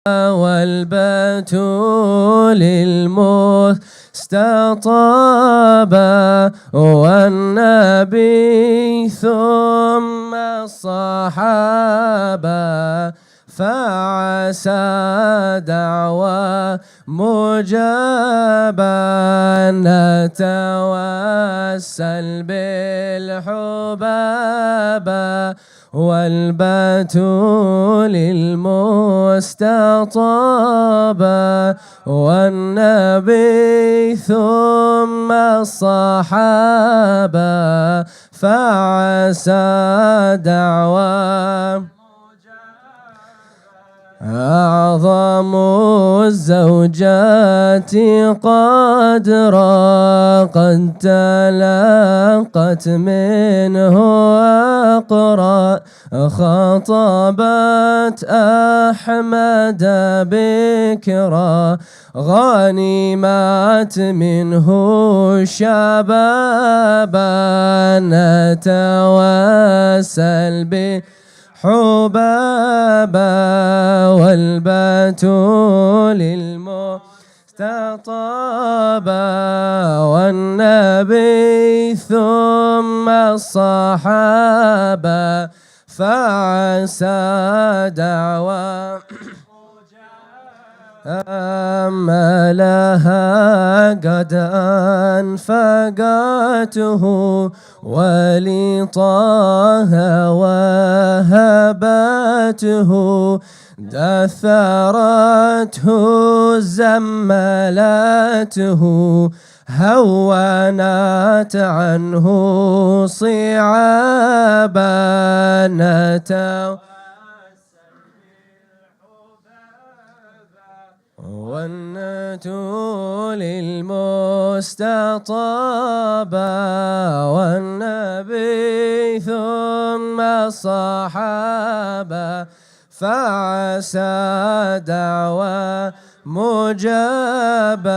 والبتول المستطابة والنبي ثم الصحابة فعسى دعوى مجابا نتوسل بالحبابة والبتول المستطابة والنبي ثم الصحابة فعسى دعوى أعظم الزوجات قدرا قد تلقت منه أقرا خطبت أحمد بكرا غنمت منه شبابا نتوسل به حبابا والبتول المستطابة والنبي ثم الصحابة فعسى دعوى أما لها قد أنفقته ولطه وهبته دثرته زملته هونت عنه صعابا والنتول المستطابة والنبي ثم الصحابة فعسى دعوى مجابة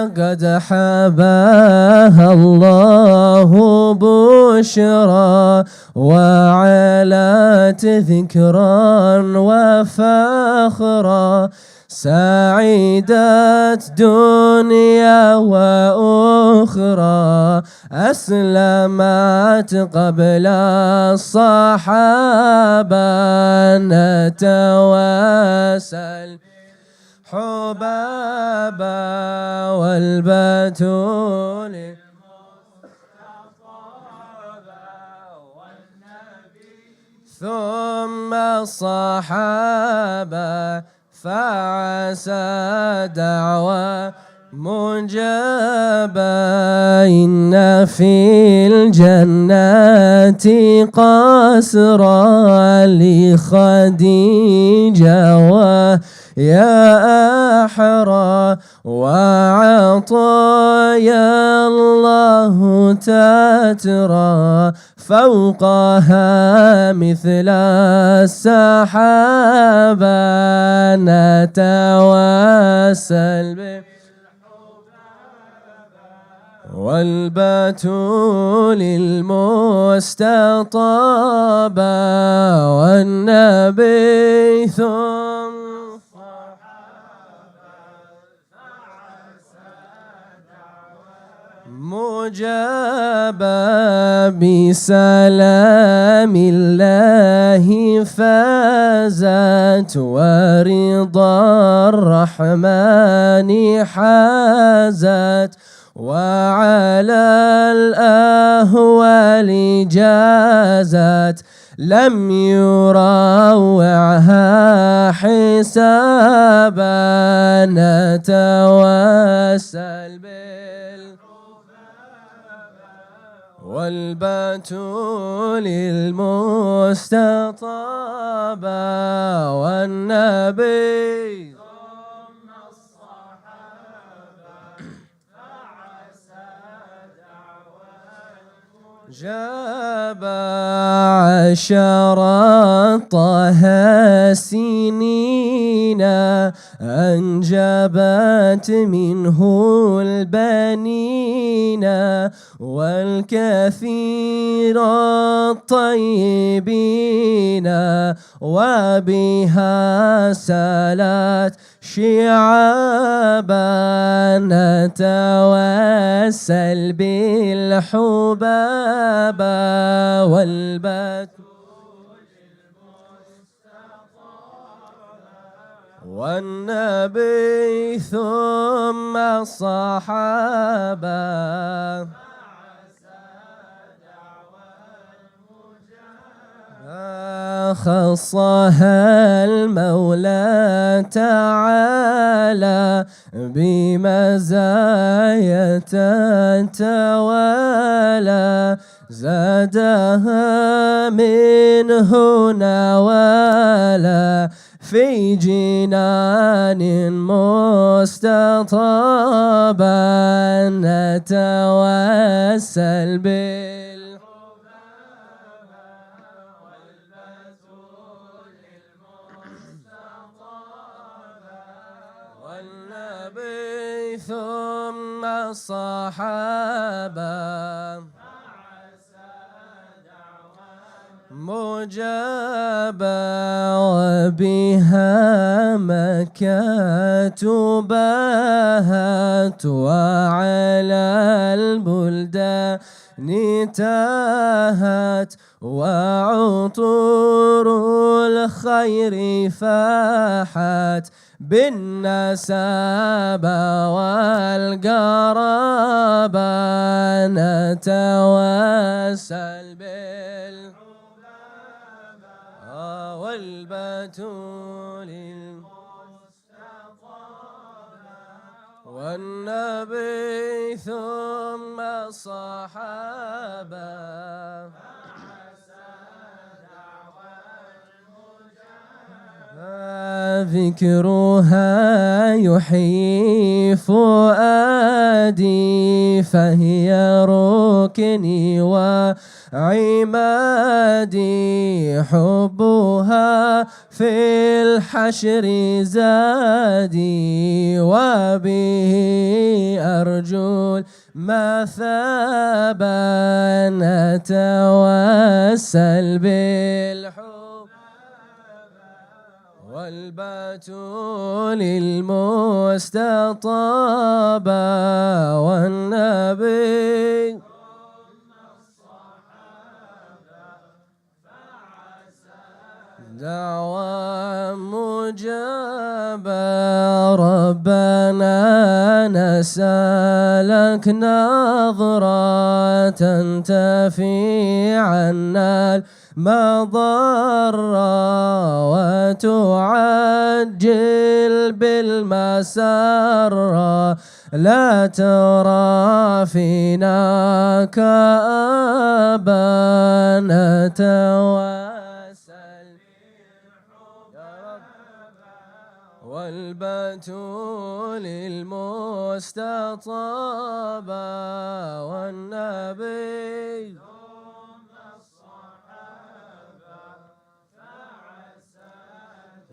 قد حباها الله بشرى وعلت ذكرا وفخرا سعيدت دنيا وأخرى أسلمت قبل الصحابة نتوسل حبابا والبتول ثم الصحابة فعسى دعوى مجابا إن في الجنات قصرا لخديجة ويا أحرى وعطايا الله تترى فوقها مثل السحابة نتوسل والبتول المستطابة والنبي ثم مجابا بسلام الله فازت ورضا الرحمن حازت وعلى الأهوال جازت لم يروعها حسابا نتوسل والبتول المستطابة والنبي ثم الصحابة فعسى دعوى جاب عشر طه سنين أنجبت منه البنين والكثير الطيبين، وبها سالت شعابا نتوسل بالحباب والبتول والنبي ثم الصحابة خصها المولى تعالى بمزايا تتوالى، زادها منه نوالا في جنان مستطابا نتوسل والنبي ثم الصحابة مجابا، وبها مكة باهت وعلى البلدان تاهت، وعطور الخير فاحت بالنسابة والقرابة نتوسل والبتول والنبي ثم الصحابة ذكرها يحيي فؤادي، فهي ركني وعمادي، حبها في الحشر زادي، وبه أرجو المثابة نتوسل بالحب والبتول المستطابة والنبي دعوى مجابة، ربنا نسألك نظرة تنتفي عنا المضرة وتعجل بالمسرة، لا ترى فينا كأبا نتوسل والبتول المستطابة والنبي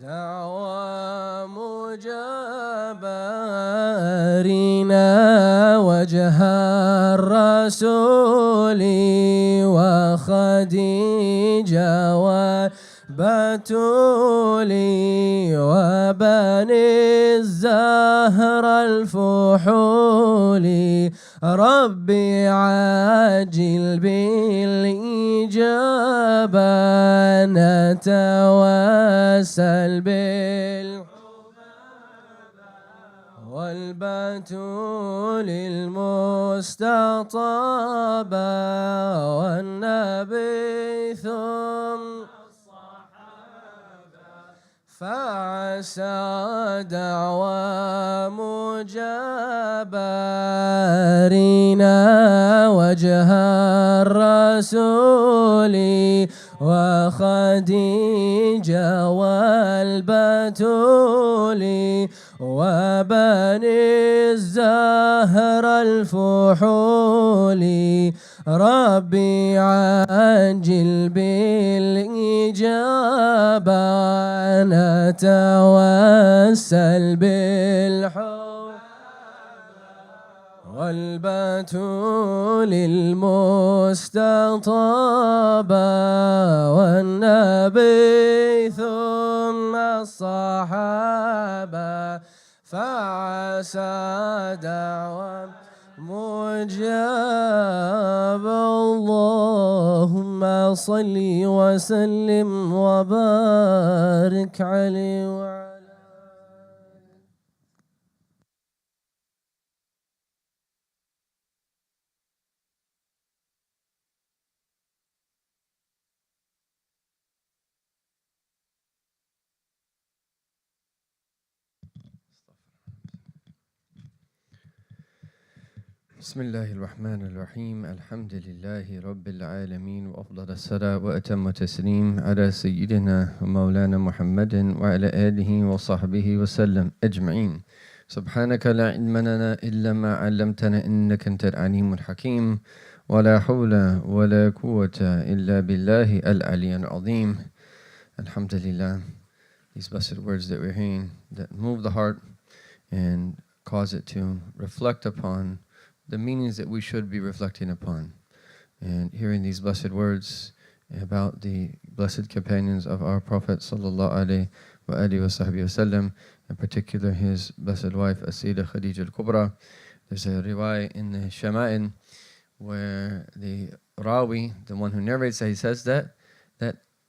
دعوى مجابة، أرنا وجه الرسول وخديجة وبتولي وبني الزهر الفحول، ربي عاجل بالإجابة نتوسل والبتول المستطابة والنبي ثم فعسى دعوى مجابة، أرنا وجه الرسول وخديجة والبتول وبني الزهر الفحول ربي عاجل بالإجابة أنا أتوسل بالحب والبتول المستطابة والنبي ثم الصحابة فعسى دعوة مجاب اللهم صل وسلم وبارك عليه وعلى بسم الله الرحمن الرحيم الحمد لله رب العالمين وأفضل الصلاة وأتم التسليم على سيدنا ومولانا محمد وعلى آله وصحبه وسلم أجمعين سبحانك لا علم لنا إلا ما علمتنا إنك أنت العليم الحكيم ولا حول ولا قوة إلا بالله العلي العظيم. Alhamdulillah, these blessed words that we're hearing that move the heart and cause it to reflect upon the meanings that we should be reflecting upon. And hearing these blessed words about the blessed companions of our Prophet sallallahu alaihi wasallam, in particular his blessed wife As-Sayyidah Khadija al-Kubra. There's a riwayah in the Shama'in where the Rawi, the one who narrates that, he says that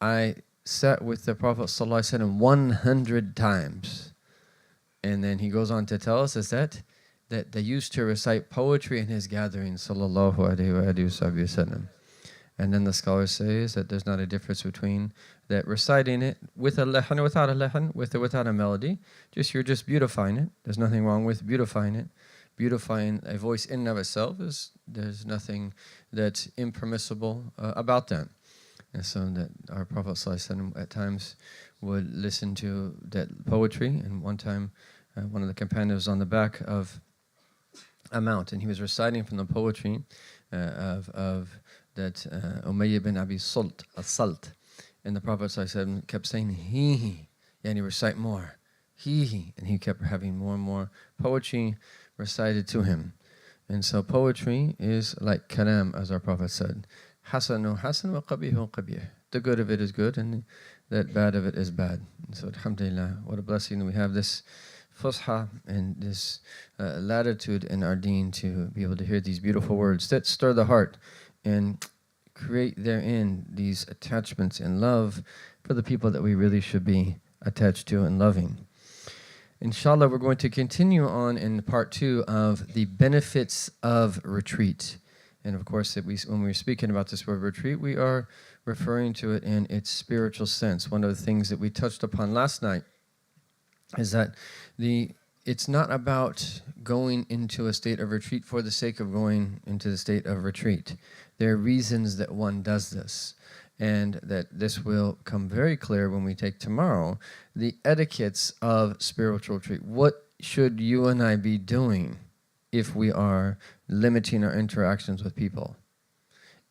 I sat with the Prophet sallallahu alaihi wasallam 100 times. And then he goes on to tell us is that they used to recite poetry in his gatherings, sallallahu alaihi wasallam. And then the scholars say is that there's not a difference between that reciting it with a lehan or without a lehan, with or without a melody. You're just beautifying it. There's nothing wrong with beautifying it. Beautifying a voice in and of itself there's nothing that's impermissible about that. And so that our Prophet sallallahu alaihi wasallam at times would listen to that poetry. And one time, one of the companions was on the back of a mount, and he was reciting from the poetry of that Umayyah bin Abi Salt, As-Salt. And the Prophet ﷺ kept saying, he, and he recite more, he, and he kept having more and more poetry recited to him. And so poetry is like kalam, as our Prophet said, hasanu hasan wa qabihu qabih. The good of it is good, and that bad of it is bad. And so alhamdulillah, what a blessing that we have this fusha and this latitude in our deen to be able to hear these beautiful words that stir the heart and create therein these attachments and love for the people that we really should be attached to and loving. Inshallah, we're going to continue on in part 2 of the benefits of retreat. And of course, when we're speaking about this word retreat, we are referring to it in its spiritual sense. One of the things that we touched upon last night is that it's not about going into a state of retreat for the sake of going into the state of retreat. There are reasons that one does this, and that this will come very clear when we take tomorrow the etiquettes of spiritual retreat. What should you and I be doing if we are limiting our interactions with people?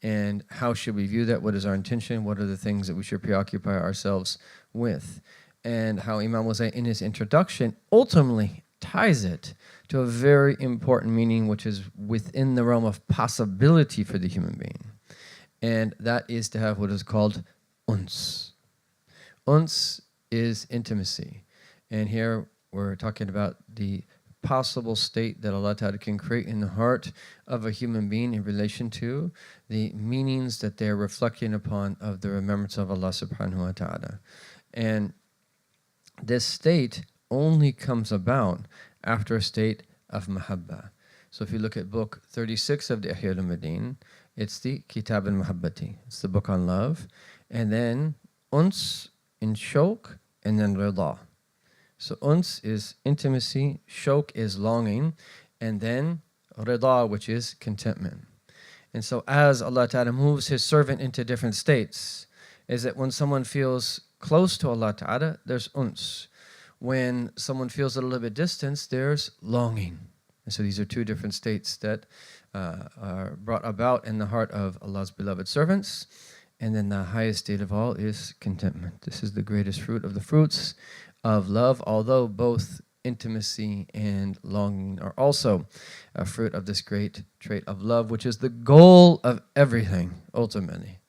And how should we view that? What is our intention? What are the things that we should preoccupy ourselves with? And how Imam will say in his introduction ultimately ties it to a very important meaning which is within the realm of possibility for the human being. And that is to have what is called uns. Uns is intimacy. And here we're talking about the possible state that Allah Ta'ala can create in the heart of a human being in relation to the meanings that they're reflecting upon of the remembrance of Allah Subhanahu wa Ta'ala. And this state only comes about after a state of mahabba. So if you look at book 36 of the Ihya al-Madin, it's the Kitab al-Muhabbati. It's the book on love. And then uns in shawq, and then rida. So uns is intimacy, shawq is longing, and then rida, which is contentment. And so as Allah Ta'ala moves His servant into different states, is that when someone feels close to Allah Ta'ala, there's uns. When someone feels a little bit distant, there's longing. And so these are two different states that are brought about in the heart of Allah's beloved servants. And then the highest state of all is contentment. This is the greatest fruit of the fruits of love, although both intimacy and longing are also a fruit of this great trait of love, which is the goal of everything, ultimately,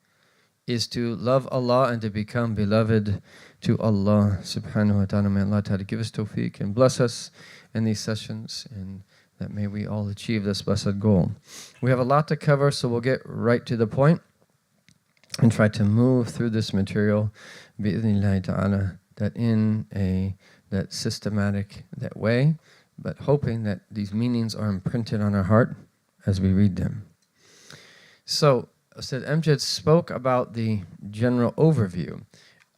is to love Allah and to become beloved to Allah subhanahu wa ta'ala. May Allah ta'ala give us tawfiq and bless us in these sessions, and that may we all achieve this blessed goal. We have a lot to cover, so we'll get right to the point and try to move through this material bi'idhnillahi ta'ala, that in that systematic that way, but hoping that these meanings are imprinted on our heart as we read them. So, Ustad Amjad spoke about the general overview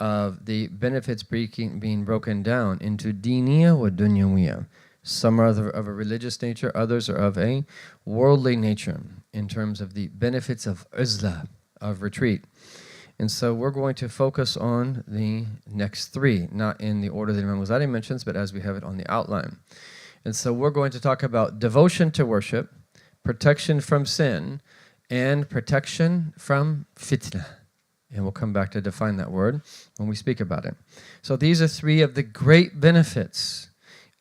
of the benefits being broken down into diniya wa dunyawiya. Some are of a religious nature, others are of a worldly nature in terms of the benefits of uzla, of retreat. And so we're going to focus on the next three, not in the order that Imam Ghazali mentions, but as we have it on the outline. And so we're going to talk about devotion to worship, protection from sin, and protection from fitna. And we'll come back to define that word when we speak about it. So these are three of the great benefits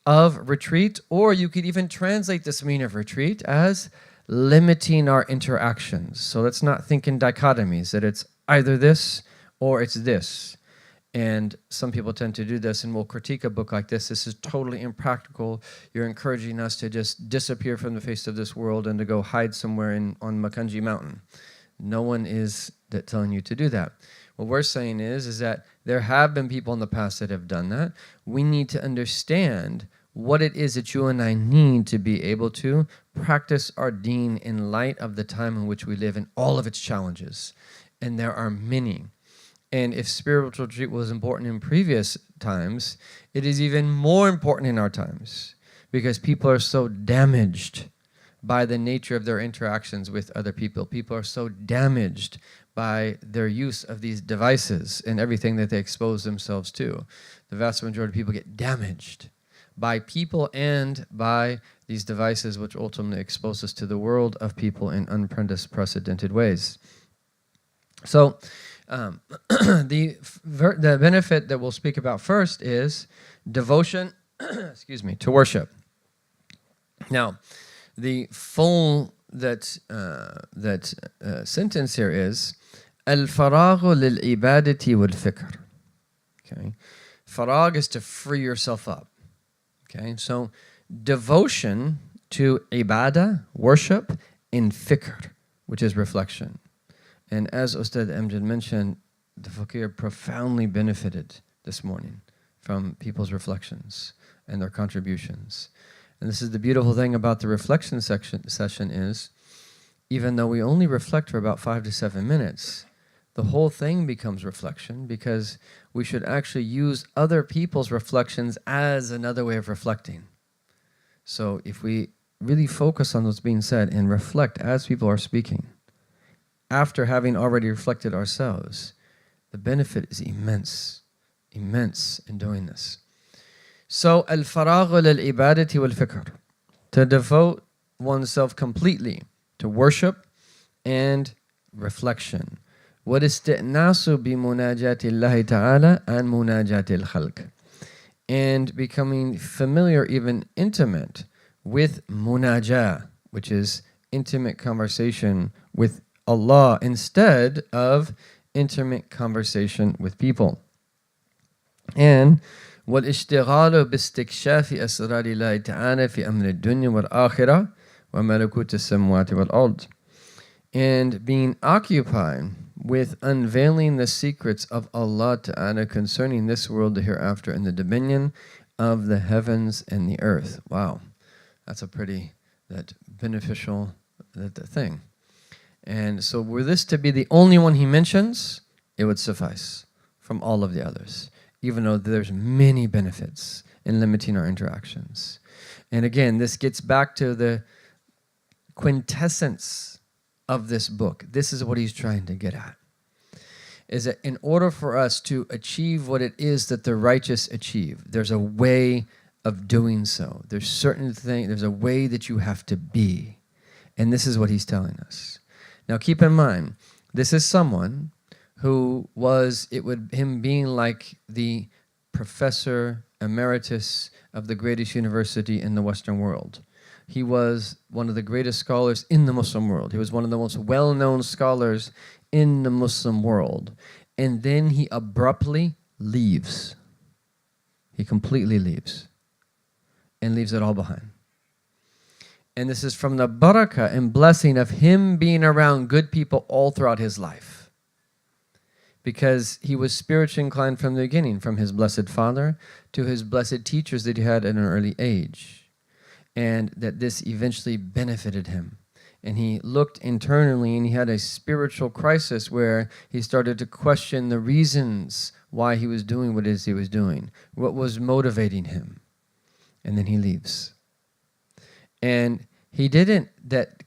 of retreat, or you could even translate this meaning of retreat as limiting our interactions. So let's not think in dichotomies, that it's either this or it's this. And some people tend to do this, and will critique a book like this. This is totally impractical. You're encouraging us to just disappear from the face of this world and to go hide somewhere on Makanji Mountain. No one is telling you to do that. What we're saying is that there have been people in the past that have done that. We need to understand what it is that you and I need to be able to practice our deen in light of the time in which we live and all of its challenges. And there are many. And if spiritual retreat was important in previous times, it is even more important in our times, because people are so damaged by the nature of their interactions with other people. People are so damaged by their use of these devices and everything that they expose themselves to. The vast majority of people get damaged by people and by these devices, which ultimately expose us to the world of people in unprecedented ways. So the benefit that we'll speak about first is devotion to worship. Now, the full sentence here is al-faraghu lil-ibadati wal-fikr. Okay, faragh is to free yourself up. Okay, so devotion to ibadah, worship, in fikr, which is reflection. And as Ustad Amjad mentioned, the fakir profoundly benefited this morning from people's reflections and their contributions. And this is the beautiful thing about the reflection session is, even though we only reflect for about 5 to 7 minutes, the whole thing becomes reflection, because we should actually use other people's reflections as another way of reflecting. So if we really focus on what's being said and reflect as people are speaking, after having already reflected ourselves, the benefit is immense, immense in doing this. So, al-faraghu lil-ibadati wal-fikr, to devote oneself completely to worship and reflection. وَالِاسْتِئْنَاسُ بِمُنَاجَاتِ اللَّهِ تَعَالَى and مُنَاجَاتِ الْخَلْقِ, and becoming familiar, even intimate, with munajah, which is intimate conversation with Allah instead of intimate conversation with people. And وَالْإِشْتِغَالُ بِاسْتِكْشَافِ أَسْرَارِ اللَّهِ تَعَالَى فِي أَمْرِ الدُّنْيَا وَالْآخِرَةِ وَمَلَكُوتِ السَّمَوَاتِ وَالْأَرْضِ, and being occupied with unveiling the secrets of Allah Ta'ala concerning this world, the hereafter, and the dominion of the heavens and the earth. Wow, that's a pretty beneficial thing. And so were this to be the only one he mentions, it would suffice from all of the others, even though there's many benefits in limiting our interactions. And again, this gets back to the quintessence of this book. This is what he's trying to get at. is that in order for us to achieve what it is that the righteous achieve, there's a way of doing so. There's a way that you have to be. And this is what he's telling us. Now keep in mind, this is someone who was, him being like the professor emeritus of the greatest university in the Western world. He was one of the greatest scholars in the Muslim world. He was one of the most well-known scholars in the Muslim world. And then he abruptly leaves. He completely leaves and leaves it all behind. And this is from the barakah and blessing of him being around good people all throughout his life. Because he was spiritually inclined from the beginning, from his blessed father to his blessed teachers that he had at an early age. And that this eventually benefited him. And he looked internally and he had a spiritual crisis where he started to question the reasons why he was doing what it is he was doing. What was motivating him. And then he leaves. And he didn't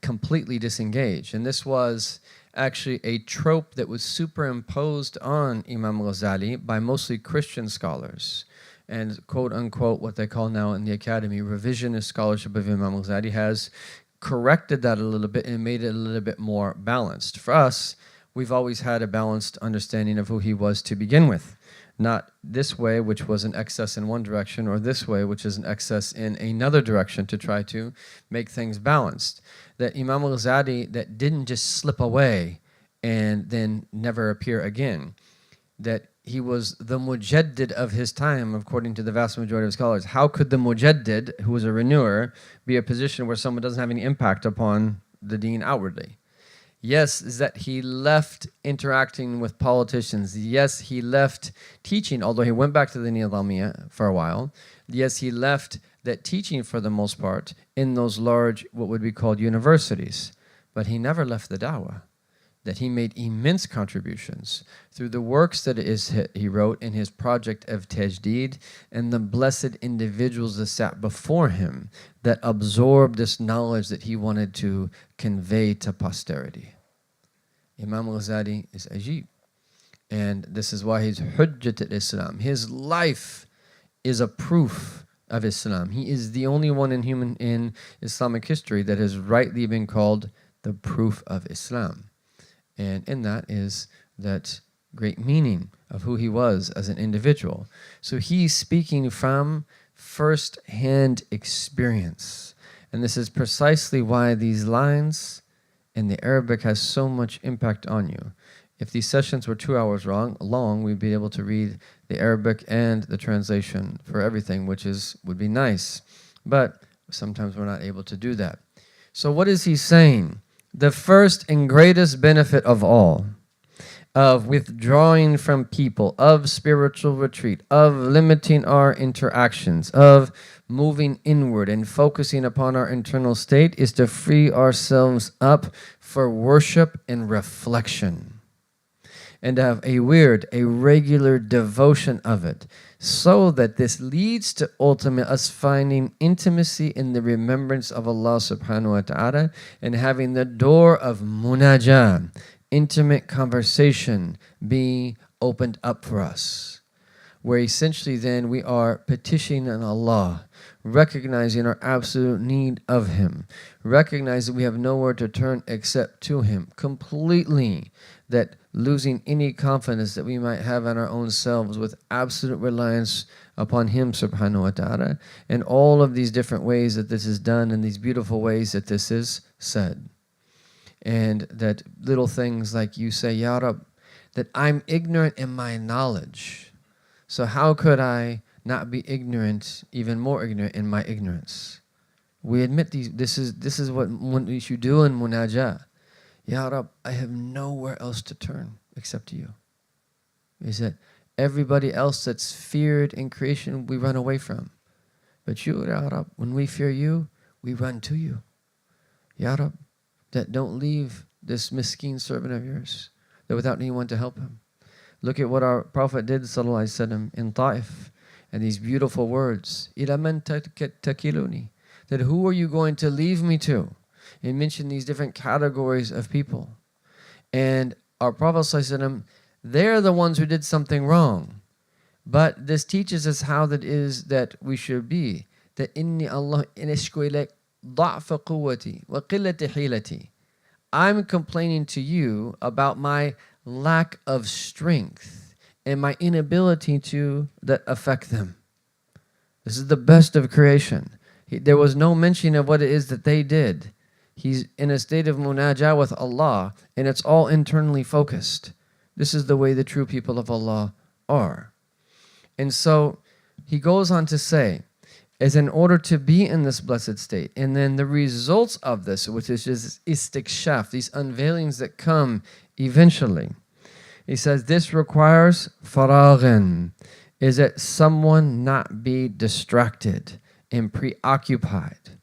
completely disengage. And this was actually a trope that was superimposed on Imam Ghazali by mostly Christian scholars. And quote unquote, what they call now in the academy, revisionist scholarship of Imam Ghazali has corrected that a little bit and made it a little bit more balanced. For us, we've always had a balanced understanding of who he was to begin with. Not this way, which was an excess in one direction, or this way, which is an excess in another direction to try to make things balanced. That Imam Ghazali that didn't just slip away and then never appear again. That he was the mujaddid of his time, according to the vast majority of scholars. How could the mujaddid, who was a renewer, be a position where someone doesn't have any impact upon the deen outwardly? Yes, is that he left interacting with politicians. Yes, he left teaching, although he went back to the Nizamiya for a while. Yes, he left that teaching for the most part in those large, what would be called universities. But he never left the da'wah. That he made immense contributions through the works that he wrote in his project of Tajdeed and the blessed individuals that sat before him that absorbed this knowledge that he wanted to convey to posterity. Imam Ghazali is ajib. And this is why he's Hujjat al-Islam. His life is a proof of Islam. He is the only one in Islamic history that has rightly been called the proof of Islam. And in that is that great meaning of who he was as an individual. So he's speaking from first-hand experience. And this is precisely why these lines in the Arabic has so much impact on you. If these sessions were 2 hours long, we'd be able to read the Arabic and the translation for everything, which would be nice. But sometimes we're not able to do that. So what is he saying? The first and greatest benefit of all, of withdrawing from people, of spiritual retreat, of limiting our interactions, of moving inward and focusing upon our internal state, is to free ourselves up for worship and reflection. And to have a regular devotion of it, so that this leads to ultimate us finding intimacy in the remembrance of Allah subhanahu wa ta'ala and having the door of munajah, intimate conversation, be opened up for us. Where essentially then we are petitioning Allah, recognizing our absolute need of Him, recognizing we have nowhere to turn except to Him completely, that losing any confidence that we might have in our own selves with absolute reliance upon Him subhanahu wa ta'ala, and all of these different ways that this is done and these beautiful ways that this is said. And that little things like you say, Ya Rab, that I'm ignorant in my knowledge. So how could I not be ignorant, even more ignorant in my ignorance? We admit this is what we should do in munajah. Ya Rab, I have nowhere else to turn except to you. Is that everybody else that's feared in creation, we run away from. But you, Ya Rab, when we fear you, we run to you. Ya Rab, that don't leave this miskeen servant of yours, that without anyone to help him. Look at what our Prophet did, sallallahu alaihi wasallam, in Ta'if, and these beautiful words, إِلَى مَنْ تَكِلُونِي, that who are you going to leave me to? And mention these different categories of people. And our Prophet ﷺ They're the ones who did something wrong. But this teaches us how that is that we should be. That inni Allah inashku ضعف قوتي وقلة حيلتي. I'm complaining to you about my lack of strength and my inability to that affect them. This is the best of creation. There was no mention of what it is that they did. He's in a state of munajah with Allah, and it's all internally focused. This is the way the true people of Allah are. And so he goes on to say, is in order to be in this blessed state, and then the results of this, which is just istikshaf, these unveilings that come eventually. He says this requires faraghan, is that someone not be distracted and preoccupied.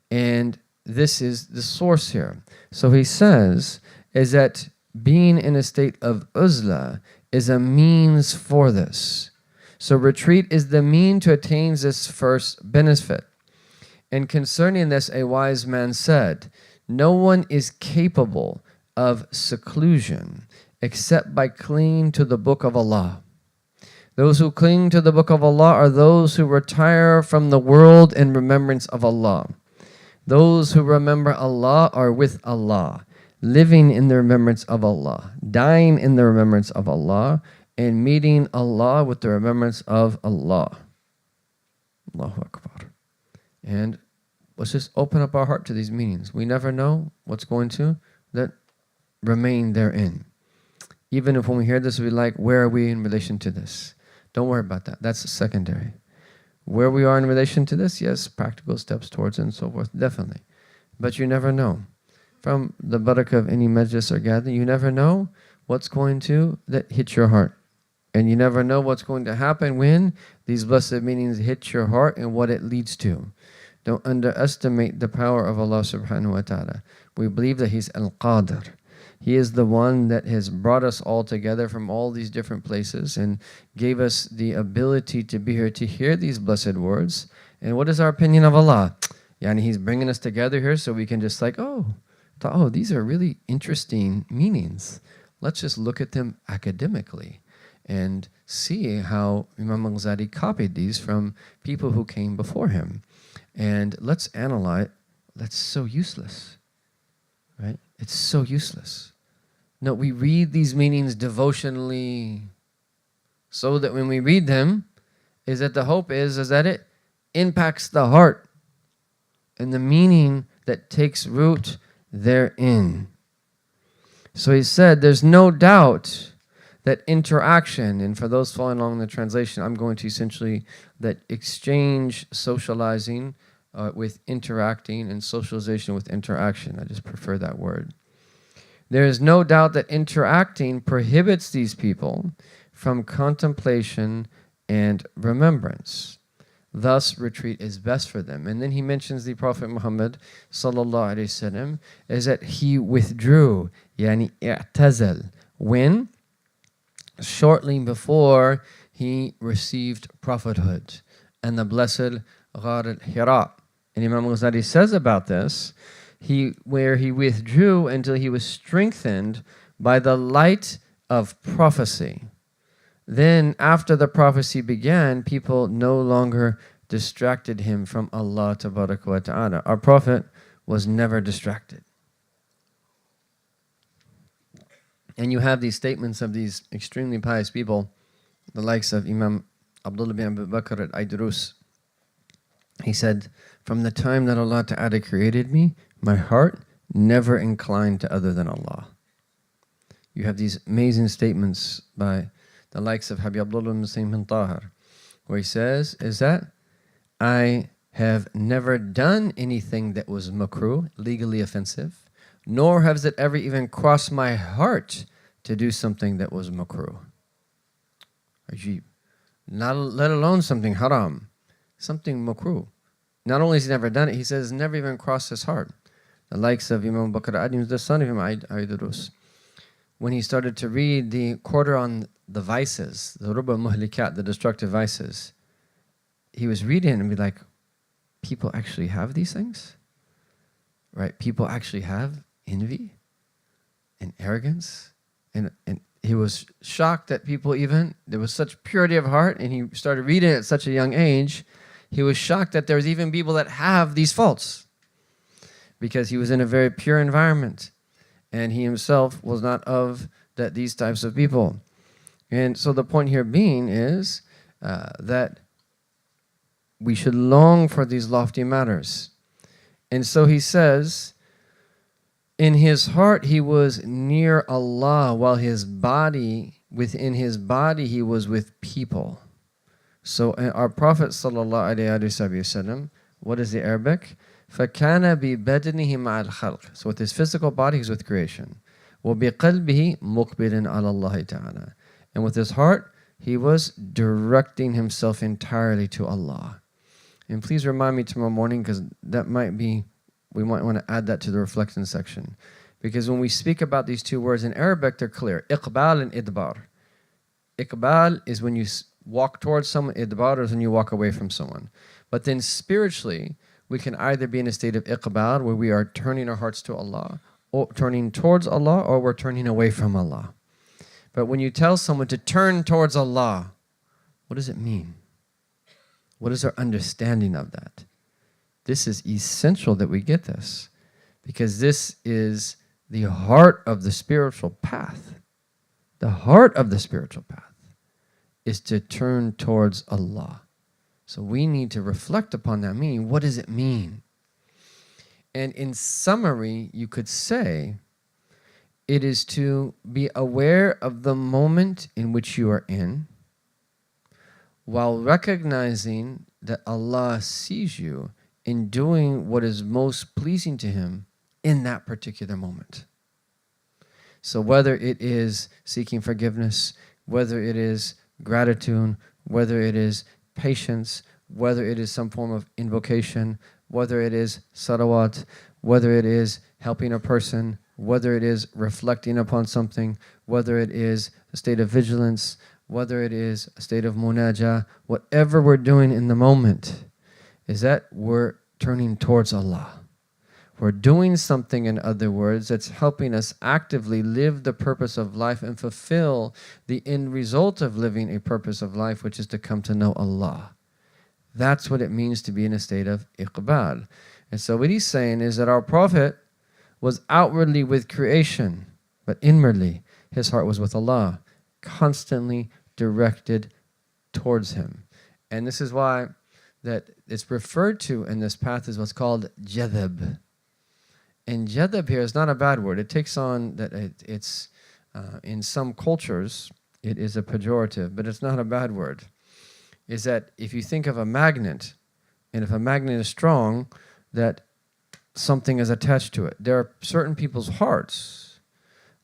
And this is the source here. So he says is that being in a state of uzla is a means for this. So retreat is the mean to attain this first benefit. And concerning this, a wise man said, no one is capable of seclusion except by clinging to the book of Allah. Those who cling to the book of Allah are those who retire from the world in remembrance of Allah. Those who remember Allah are with Allah, living in the remembrance of Allah, dying in the remembrance of Allah, and meeting Allah with the remembrance of Allah. Allahu Akbar. And let's just open up our heart to these meanings. We never know what's going to that remain therein. Even if when we hear this, we're like, where are we in relation to this? Don't worry about that. That's secondary. Where we are in relation to this, yes, practical steps towards it and so forth, definitely. But you never know. From the barakah of any majlis or gathering, you never know what's going to that hit your heart. And you never know what's going to happen when these blessed meanings hit your heart and what it leads to. Don't underestimate the power of Allah subhanahu wa ta'ala. We believe that He's Al-Qadir. He is the one that has brought us all together from all these different places and gave us the ability to be here to hear these blessed words. And what is our opinion of Allah? Yani He's bringing us together here so we can just like, oh, these are really interesting meanings. Let's just look at them academically and see how Imam al-Ghazali copied these from people who came before him. And let's analyze. That's so useless, right? It's so useless. No, we read these meanings devotionally so that when we read them, is that the hope is that it impacts the heart and the meaning that takes root therein. So he said, there's no doubt that interaction, and for those following along the translation, I'm going to essentially that exchange socializing with interacting and socialization with interaction. I just prefer that word. There is no doubt that interacting prohibits these people from contemplation and remembrance. Thus, retreat is best for them. And then he mentions the Prophet Muhammad sallallahu alaihi wasallam is that he withdrew, yani i'tazal, when? Shortly before he received prophethood and the blessed Ghar al-Hira. And Imam al-Ghazali says about this, where he withdrew until he was strengthened by the light of prophecy. Then after the prophecy began, people no longer distracted him from Allah tabaraka wa ta'ala. Our Prophet was never distracted. And you have these statements of these extremely pious people, the likes of Imam Abdullah bin Abu Bakr al-Aydrus. He said, from the time that Allah Ta'ala created me, my heart never inclined to other than Allah. You have these amazing statements by the likes of Habib Abdullah Muslim bin Tahir, where he says, is that I have never done anything that was makruh, legally offensive, nor has it ever even crossed my heart to do something that was makruh. Ajib. Not let alone something haram, something makruh. Not only has he never done it, he says never even crossed his heart. The likes of Imam Bakr Adim, the son of Imam Aydrus, when he started to read the quarter on the vices, the ruba muhlikat, the destructive vices, he was reading and be like, people actually have these things? Right? People actually have envy and arrogance and he was shocked that people even, there was such purity of heart, and he started reading at such a young age. He was shocked that there's even people that have these faults because he was in a very pure environment and he himself was not of these types of people. And so the point here being is that we should long for these lofty matters. And so he says, in his heart he was near Allah, while within his body he was with people. So our Prophet sallallahu alaihi wasallam, what is the Arabic? فَكَانَ بِبَدْنِهِ مَعَ الْخَلْقِ. So with his physical body he's with creation. وَبِقَلْبِهِ مُقْبِلٍ عَلَى اللَّهِ تَعَالَى. And with his heart he was directing himself entirely to Allah. And please remind me tomorrow morning, because that might be, we might want to add that to the reflection section. Because when we speak about these two words in Arabic, they're clear. Iqbal and idbar. Iqbal is when you walk towards someone. Idbar is when you walk away from someone. But then spiritually, we can either be in a state of iqbal, where we are turning our hearts to Allah, or turning towards Allah, or we're turning away from Allah. But when you tell someone to turn towards Allah, what does it mean? What is our understanding of that? This is essential that we get this, because this is the heart of the spiritual path. The heart of the spiritual path is to turn towards Allah. So we need to reflect upon that meaning. What does it mean? And in summary, you could say it is to be aware of the moment in which you are in, while recognizing that Allah sees you in doing what is most pleasing to Him in that particular moment. So whether it is seeking forgiveness, whether it is gratitude, whether it is patience, whether it is some form of invocation, whether it is salawat, whether it is helping a person, whether it is reflecting upon something, whether it is a state of vigilance, whether it is a state of munajah, whatever we're doing in the moment, is that we're turning towards Allah. We're doing something, in other words, that's helping us actively live the purpose of life and fulfill the end result of living a purpose of life, which is to come to know Allah. That's what it means to be in a state of iqbal. And so what he's saying is that our Prophet was outwardly with creation, but inwardly his heart was with Allah, constantly directed towards Him. And this is why that it's referred to in this path as what's called jadab. And jadab here is not a bad word. It takes on that it's in some cultures it is a pejorative, but it's not a bad word. Is that if you think of a magnet, and if a magnet is strong, that something is attached to it. There are certain people's hearts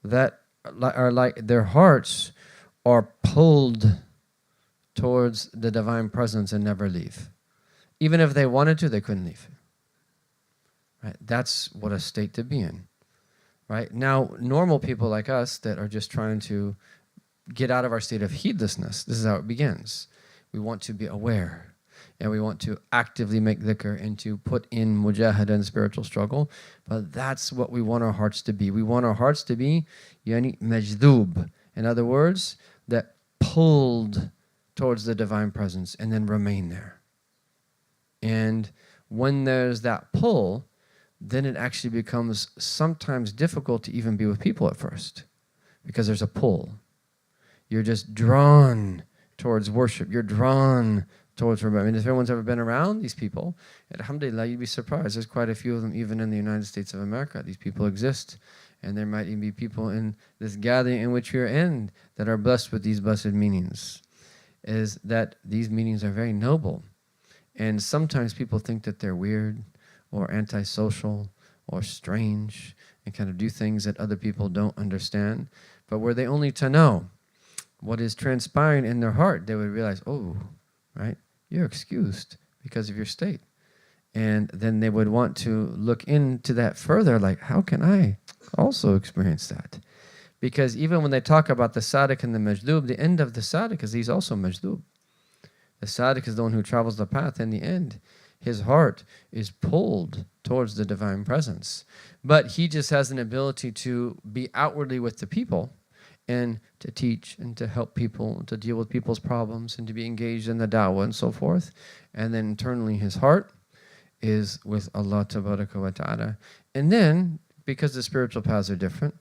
that are like, their hearts are pulled towards the divine presence and never leave. Even if they wanted to, they couldn't leave. Right? That's what a state to be in. Right? Now, normal people like us that are just trying to get out of our state of heedlessness, this is how it begins. We want to be aware, and we want to actively make dhikr and to put in mujahada and spiritual struggle. But that's what we want our hearts to be. We want our hearts to be yani majdoob. In other words, that pulled towards the divine presence and then remain there. And when there's that pull, then it actually becomes sometimes difficult to even be with people at first, because there's a pull. You're just drawn towards worship. You're drawn towards remembrance. If everyone's ever been around these people, alhamdulillah, you'd be surprised. There's quite a few of them even in the United States of America. These people exist. And there might even be people in this gathering in which we're in that are blessed with these blessed meanings. Is that these meanings are very noble. And sometimes people think that they're weird or antisocial or strange and kind of do things that other people don't understand. But were they only to know what is transpiring in their heart, they would realize, oh, right, you're excused because of your state. And then they would want to look into that further, like, how can I also experience that? Because even when they talk about the sadiq and the majdoob, the end of the sadiq is he's also majdoob. The sadiq is the one who travels the path. In the end, his heart is pulled towards the divine presence. But he just has an ability to be outwardly with the people and to teach and to help people, to deal with people's problems and to be engaged in the da'wah and so forth. And then internally his heart is with Allah tabaraka wa ta'ala. And then, because the spiritual paths are different,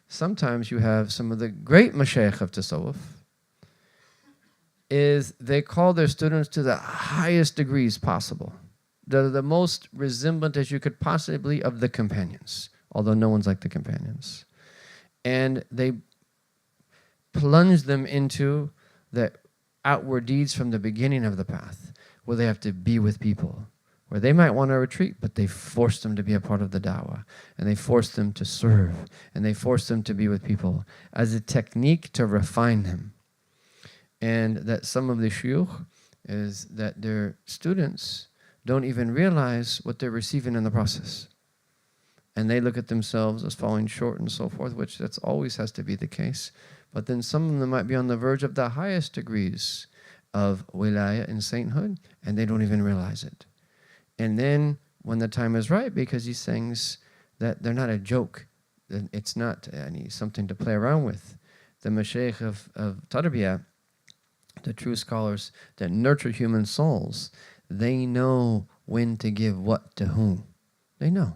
sometimes you have some of the great mashaykh of tasawwuf, is they call their students to the highest degrees possible. They're the most resemblant as you could possibly be of the companions, although no one's like the companions. And they plunge them into the outward deeds from the beginning of the path, where they have to be with people, where they might want to retreat, but they force them to be a part of the da'wah, and they force them to serve, and they force them to be with people as a technique to refine them. And that some of the shuyukh is that their students don't even realize what they're receiving in the process. And they look at themselves as falling short and so forth, which that's always has to be the case. But then some of them might be on the verge of the highest degrees of wilayah and sainthood, and they don't even realize it. And then when the time is right, because these things, that they're not a joke, it's not something to play around with. The mashaykh of tarbiyah, the true scholars that nurture human souls, they know when to give what to whom. They know.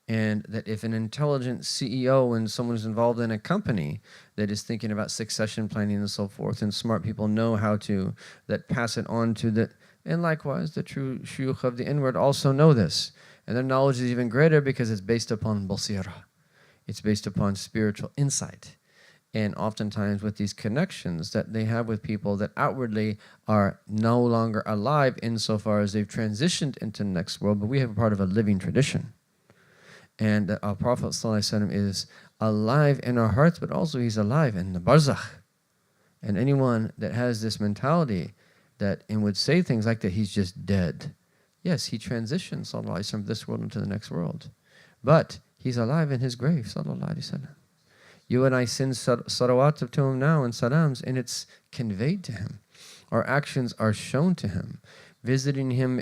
And that if an intelligent CEO and someone who's involved in a company that is thinking about succession planning and so forth, and smart people know how to that pass it on to the, and likewise the true shuyukh of the inward also know this. And their knowledge is even greater because it's based upon basira. It's based upon spiritual insight. And oftentimes with these connections that they have with people that outwardly are no longer alive insofar as they've transitioned into the next world, but we have a part of a living tradition. And our Prophet ﷺ is alive in our hearts, but also he's alive in the barzakh. And anyone that has this mentality that and would say things like that, he's just dead. Yes, he transitions ﷺ from this world into the next world. But he's alive in his grave, ﷺ. You and I send salawat to him now and salams, and it's conveyed to him. Our actions are shown to him. Visiting him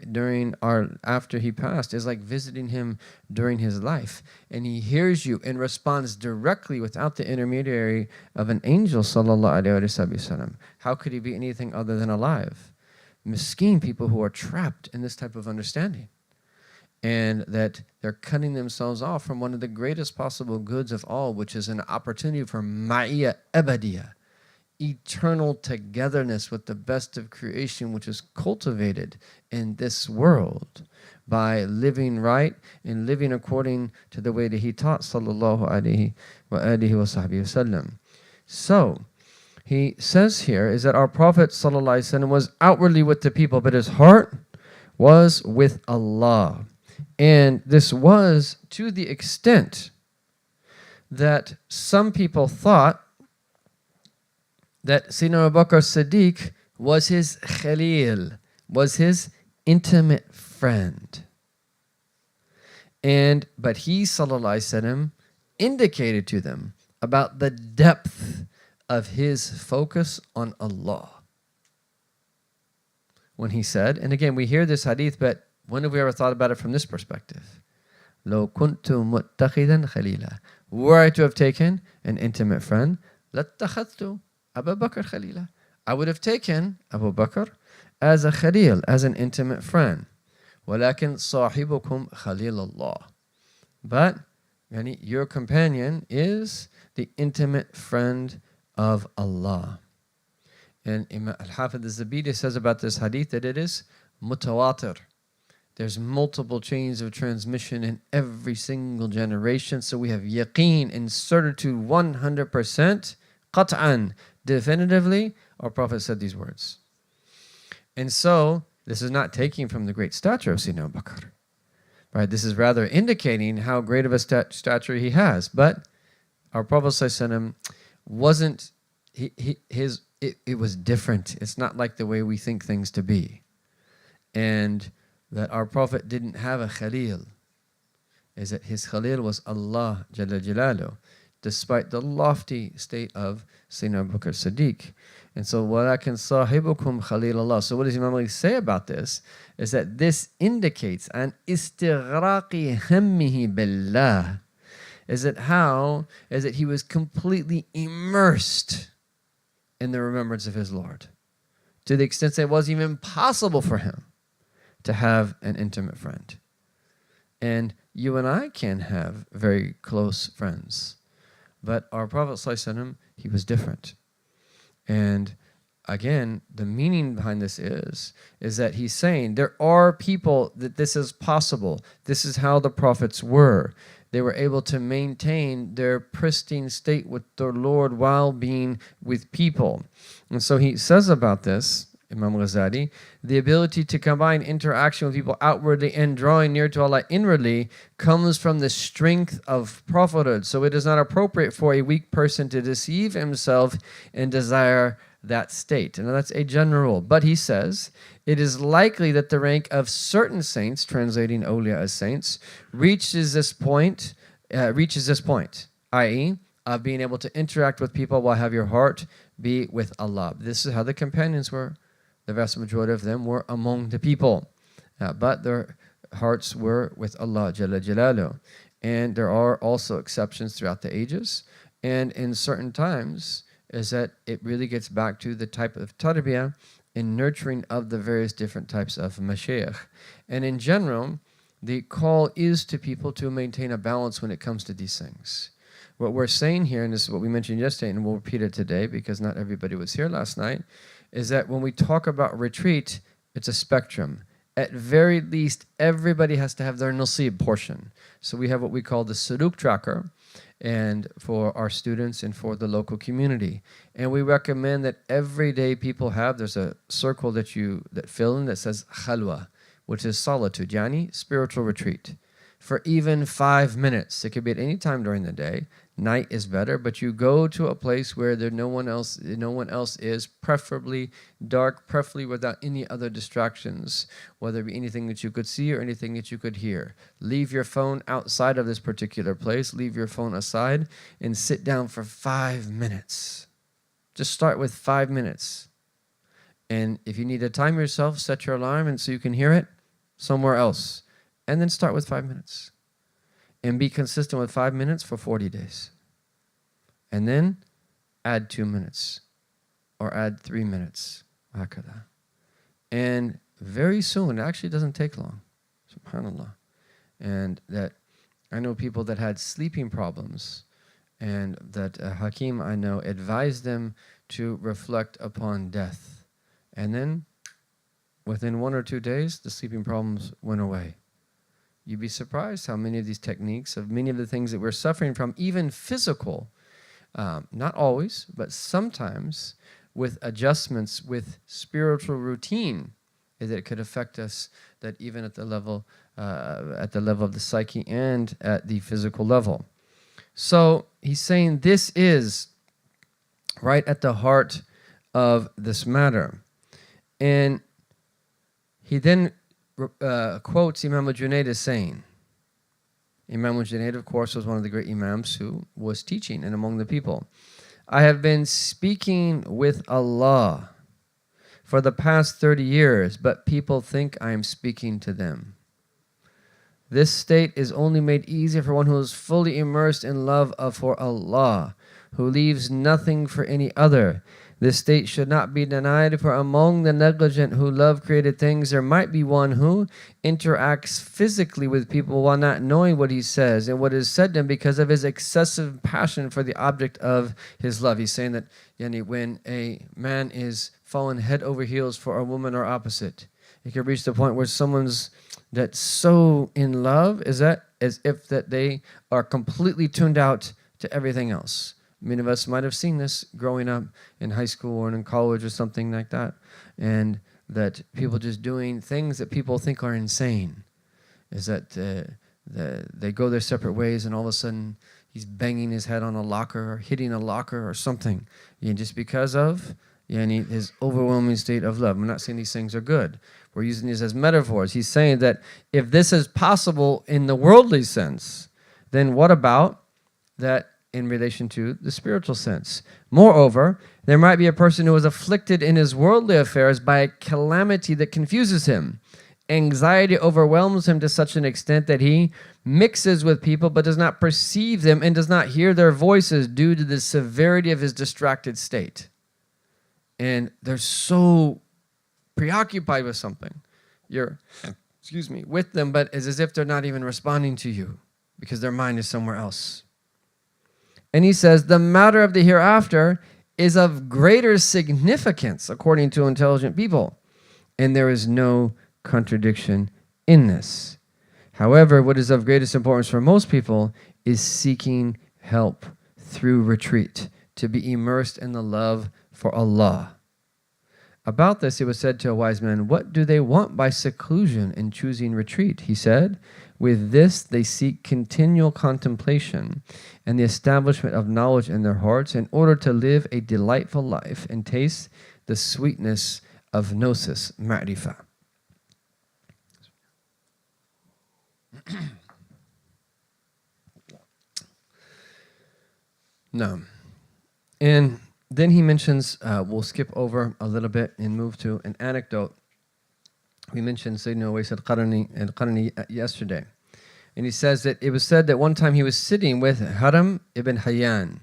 after he passed is like visiting him during his life. And he hears you and responds directly without the intermediary of an angel, sallallahu alayhi wa sallam. How could he be anything other than alive? Miskeen people who are trapped in this type of understanding. And that they're cutting themselves off from one of the greatest possible goods of all, which is an opportunity for ma'iyya abadiyya, eternal togetherness with the best of creation, which is cultivated in this world by living right and living according to the way that he taught, sallallahu alaihi wa alihi wa sahbihi wasallam. So, he says here is that our Prophet sallallahu alaihi wasallam was outwardly with the people, but his heart was with Allah. And this was to the extent that some people thought that Sayyidina Abu Bakr Siddiq was his khalil, was his intimate friend. But he, sallallahu alaihi wasallam, indicated to them about the depth of his focus on Allah. When he said, and again we hear this hadith, but when have we ever thought about it from this perspective? لو كنت متخذا خليلا. Were I to have taken an intimate friend, لاتخذت أبا بكر خليلا. I would have taken Abu Bakr as a khalil, as an intimate friend. ولكن صاحبكم خليل الله. But your companion is the intimate friend of Allah. And Imam Al-Hafidh al-Zabidi says about this hadith that it is mutawatir. There's multiple chains of transmission in every single generation. So we have yaqeen and certitude 100%, qat'an, definitively, our Prophet said these words. And so, this is not taking from the great stature of Sayyidina Abu Bakr. Right? This is rather indicating how great of a stature he has. But our Prophet ﷺ wasn't, it was different. It's not like the way we think things to be. And that our Prophet didn't have a khalil, is that his khalil was Allah Jalla Jalaluh, despite the lofty state of Sayyidina Abu Bakr Siddiq. And so, وَلَكِنْ صَاحِبُكُمْ خَلِيلَ اللَّهِ. So what does Imam Ali say about this? Is that this indicates an istighraqi hammihi billah, is that he was completely immersed in the remembrance of his Lord, to the extent that it wasn't even possible for him to have an intimate friend. And you and I can have very close friends, but our Prophet ﷺ, he was different. And again, the meaning behind this is that he's saying there are people that this is possible. This is how the prophets were. They were able to maintain their pristine state with their Lord while being with people. And so he says about this, Imam Ghazali, the ability to combine interaction with people outwardly and drawing near to Allah inwardly comes from the strength of prophethood. So it is not appropriate for a weak person to deceive himself and desire that state. And that's a general rule. But he says, it is likely that the rank of certain saints, translating awliya as saints, reaches this point, i.e., of being able to interact with people while have your heart be with Allah. This is how the companions were. The vast majority of them were among the people, but their hearts were with Allah Jalla Jalaluhu. And there are also exceptions throughout the ages, and in certain times is that it really gets back to the type of tarbiyah and nurturing of the various different types of mashayikh. And in general, the call is to people to maintain a balance when it comes to these things. What we're saying here, and this is what we mentioned yesterday, and we'll repeat it today because not everybody was here last night, is that when we talk about retreat, it's a spectrum. At very least, everybody has to have their nasib portion. So we have what we call the suluk tracker, and for our students and for the local community. And we recommend that every day people have, there's a circle that fill in that says khalwa, which is solitude, yani spiritual retreat. For even 5 minutes, it could be at any time during the day. Night is better, but you go to a place where no one else is, preferably dark, preferably without any other distractions, whether it be anything that you could see or anything that you could hear. Leave your phone outside of this particular place, leave your phone aside, and sit down for 5 minutes. Just start with 5 minutes. And if you need to time yourself, set your alarm and so you can hear it somewhere else. And then start with 5 minutes. And be consistent with 5 minutes for 40 days. And then add 2 minutes or add 3 minutes. And very soon, it actually doesn't take long. SubhanAllah. And that I know people that had sleeping problems, and that Hakim I know advised them to reflect upon death. And then within 1 or 2 days, the sleeping problems went away. You'd be surprised how many of these techniques, of many of the things that we're suffering from, even physical, not always, but sometimes with adjustments, with spiritual routine, that it could affect us, that even at the level of the psyche and at the physical level. So he's saying this is right at the heart of this matter. And he then quotes Imam al-Junayd as saying, Imam al-Junayd, of course, was one of the great imams who was teaching and among the people. I have been speaking with Allah for the past 30 years, but people think I am speaking to them. This state is only made easy for one who is fully immersed in love for Allah, who leaves nothing for any other. This state should not be denied, for among the negligent who love created things, there might be one who interacts physically with people while not knowing what he says and what is said to him because of his excessive passion for the object of his love. He's saying that when a man is fallen head over heels for a woman or opposite, it can reach the point where someone's that's so in love is that as if that they are completely tuned out to everything else. Many of us might have seen this growing up in high school or in college or something like that, and that people just doing things that people think are insane. Is that they go their separate ways, and all of a sudden he's banging his head on a locker or hitting a locker or something, just because of his overwhelming state of love. I'm not saying these things are good. We're using these as metaphors. He's saying that if this is possible in the worldly sense, then what about that in relation to the spiritual sense? Moreover, there might be a person who is afflicted in his worldly affairs by a calamity that confuses him Anxiety overwhelms him to such an extent that he mixes with people but does not perceive them and does not hear their voices due to the severity of his distracted state. And they're so preoccupied with something. You're, with them, but it's as if they're not even responding to you because their mind is somewhere else. And he says, the matter of the hereafter is of greater significance according to intelligent people, and there is no contradiction in this. However, what is of greatest importance for most people is seeking help through retreat, to be immersed in the love for Allah. About this, it was said to a wise man, what do they want by seclusion in choosing retreat? He said, with this they seek continual contemplation and the establishment of knowledge in their hearts in order to live a delightful life and taste the sweetness of gnosis, ma'rifah. No. And then he mentions, we'll skip over a little bit and move to an anecdote. We mentioned Sayyidina Uwais al-Qarni yesterday. And he says that it was said that one time he was sitting with Haram ibn Hayyan.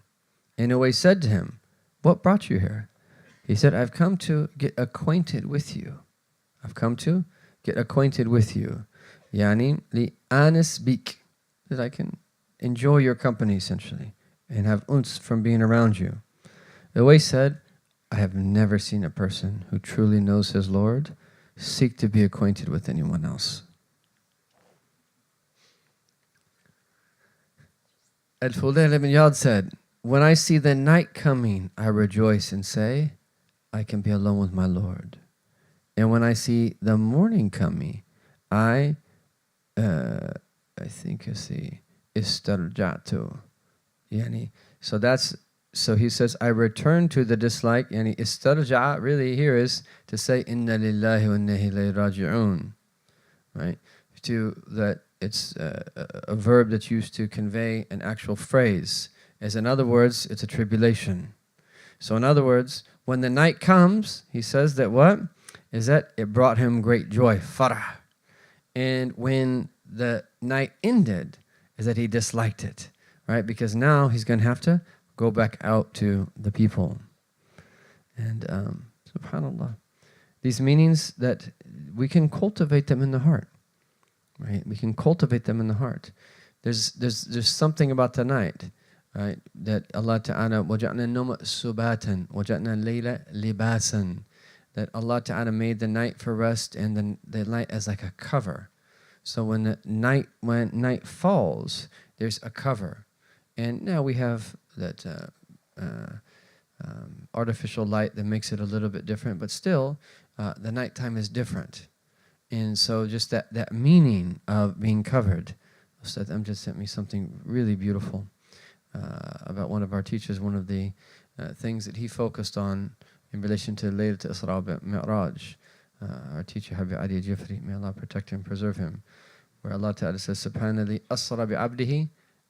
And Uwais said to him, what brought you here? He said, I've come to get acquainted with you. I've come to get acquainted with you. Yani li anis bik. That I can enjoy your company essentially and have uns from being around you. Uwais said, I have never seen a person who truly knows his Lord seek to be acquainted with anyone else. Al-Fudayl ibn Iyad said, when I see the night coming, I rejoice and say, I can be alone with my Lord. And when I see the morning coming, I think I see istarjatu. Yani, so he says, I return to the dislike. Yani istarja really here is to say inna lillahi wa inna ilayhi raji'un. Right? To that it's a verb that's used to convey an actual phrase. As in other words, it's a tribulation. So in other words, when the night comes, he says that what? Is that it brought him great joy, farah. And when the night ended, is that he disliked it, right? Because now he's going to have to go back out to the people. And subhanAllah, these meanings that we can cultivate them in the heart, right? We can cultivate them in the heart. There's something about the night, right? That Allah Ta'ala, وَجَعْنَا النَّوْمَ سُبَاتًا وَجَعْنَا اللَّيْلَ لِبَاسًا. That Allah Ta'ala made the night for rest and the night as like a cover. So when night falls, there's a cover. And now we have that artificial light that makes it a little bit different, but still, the nighttime is different. And so just that meaning of being covered. Ustad Amjad sent me something really beautiful about one of our teachers, one of the things that he focused on in relation to Laylat Isra Mi'raj. Our teacher, Habib Ali Jifri, may Allah protect him and preserve him, where Allah Ta'ala says, Subhanallah, Asra bi'abdihi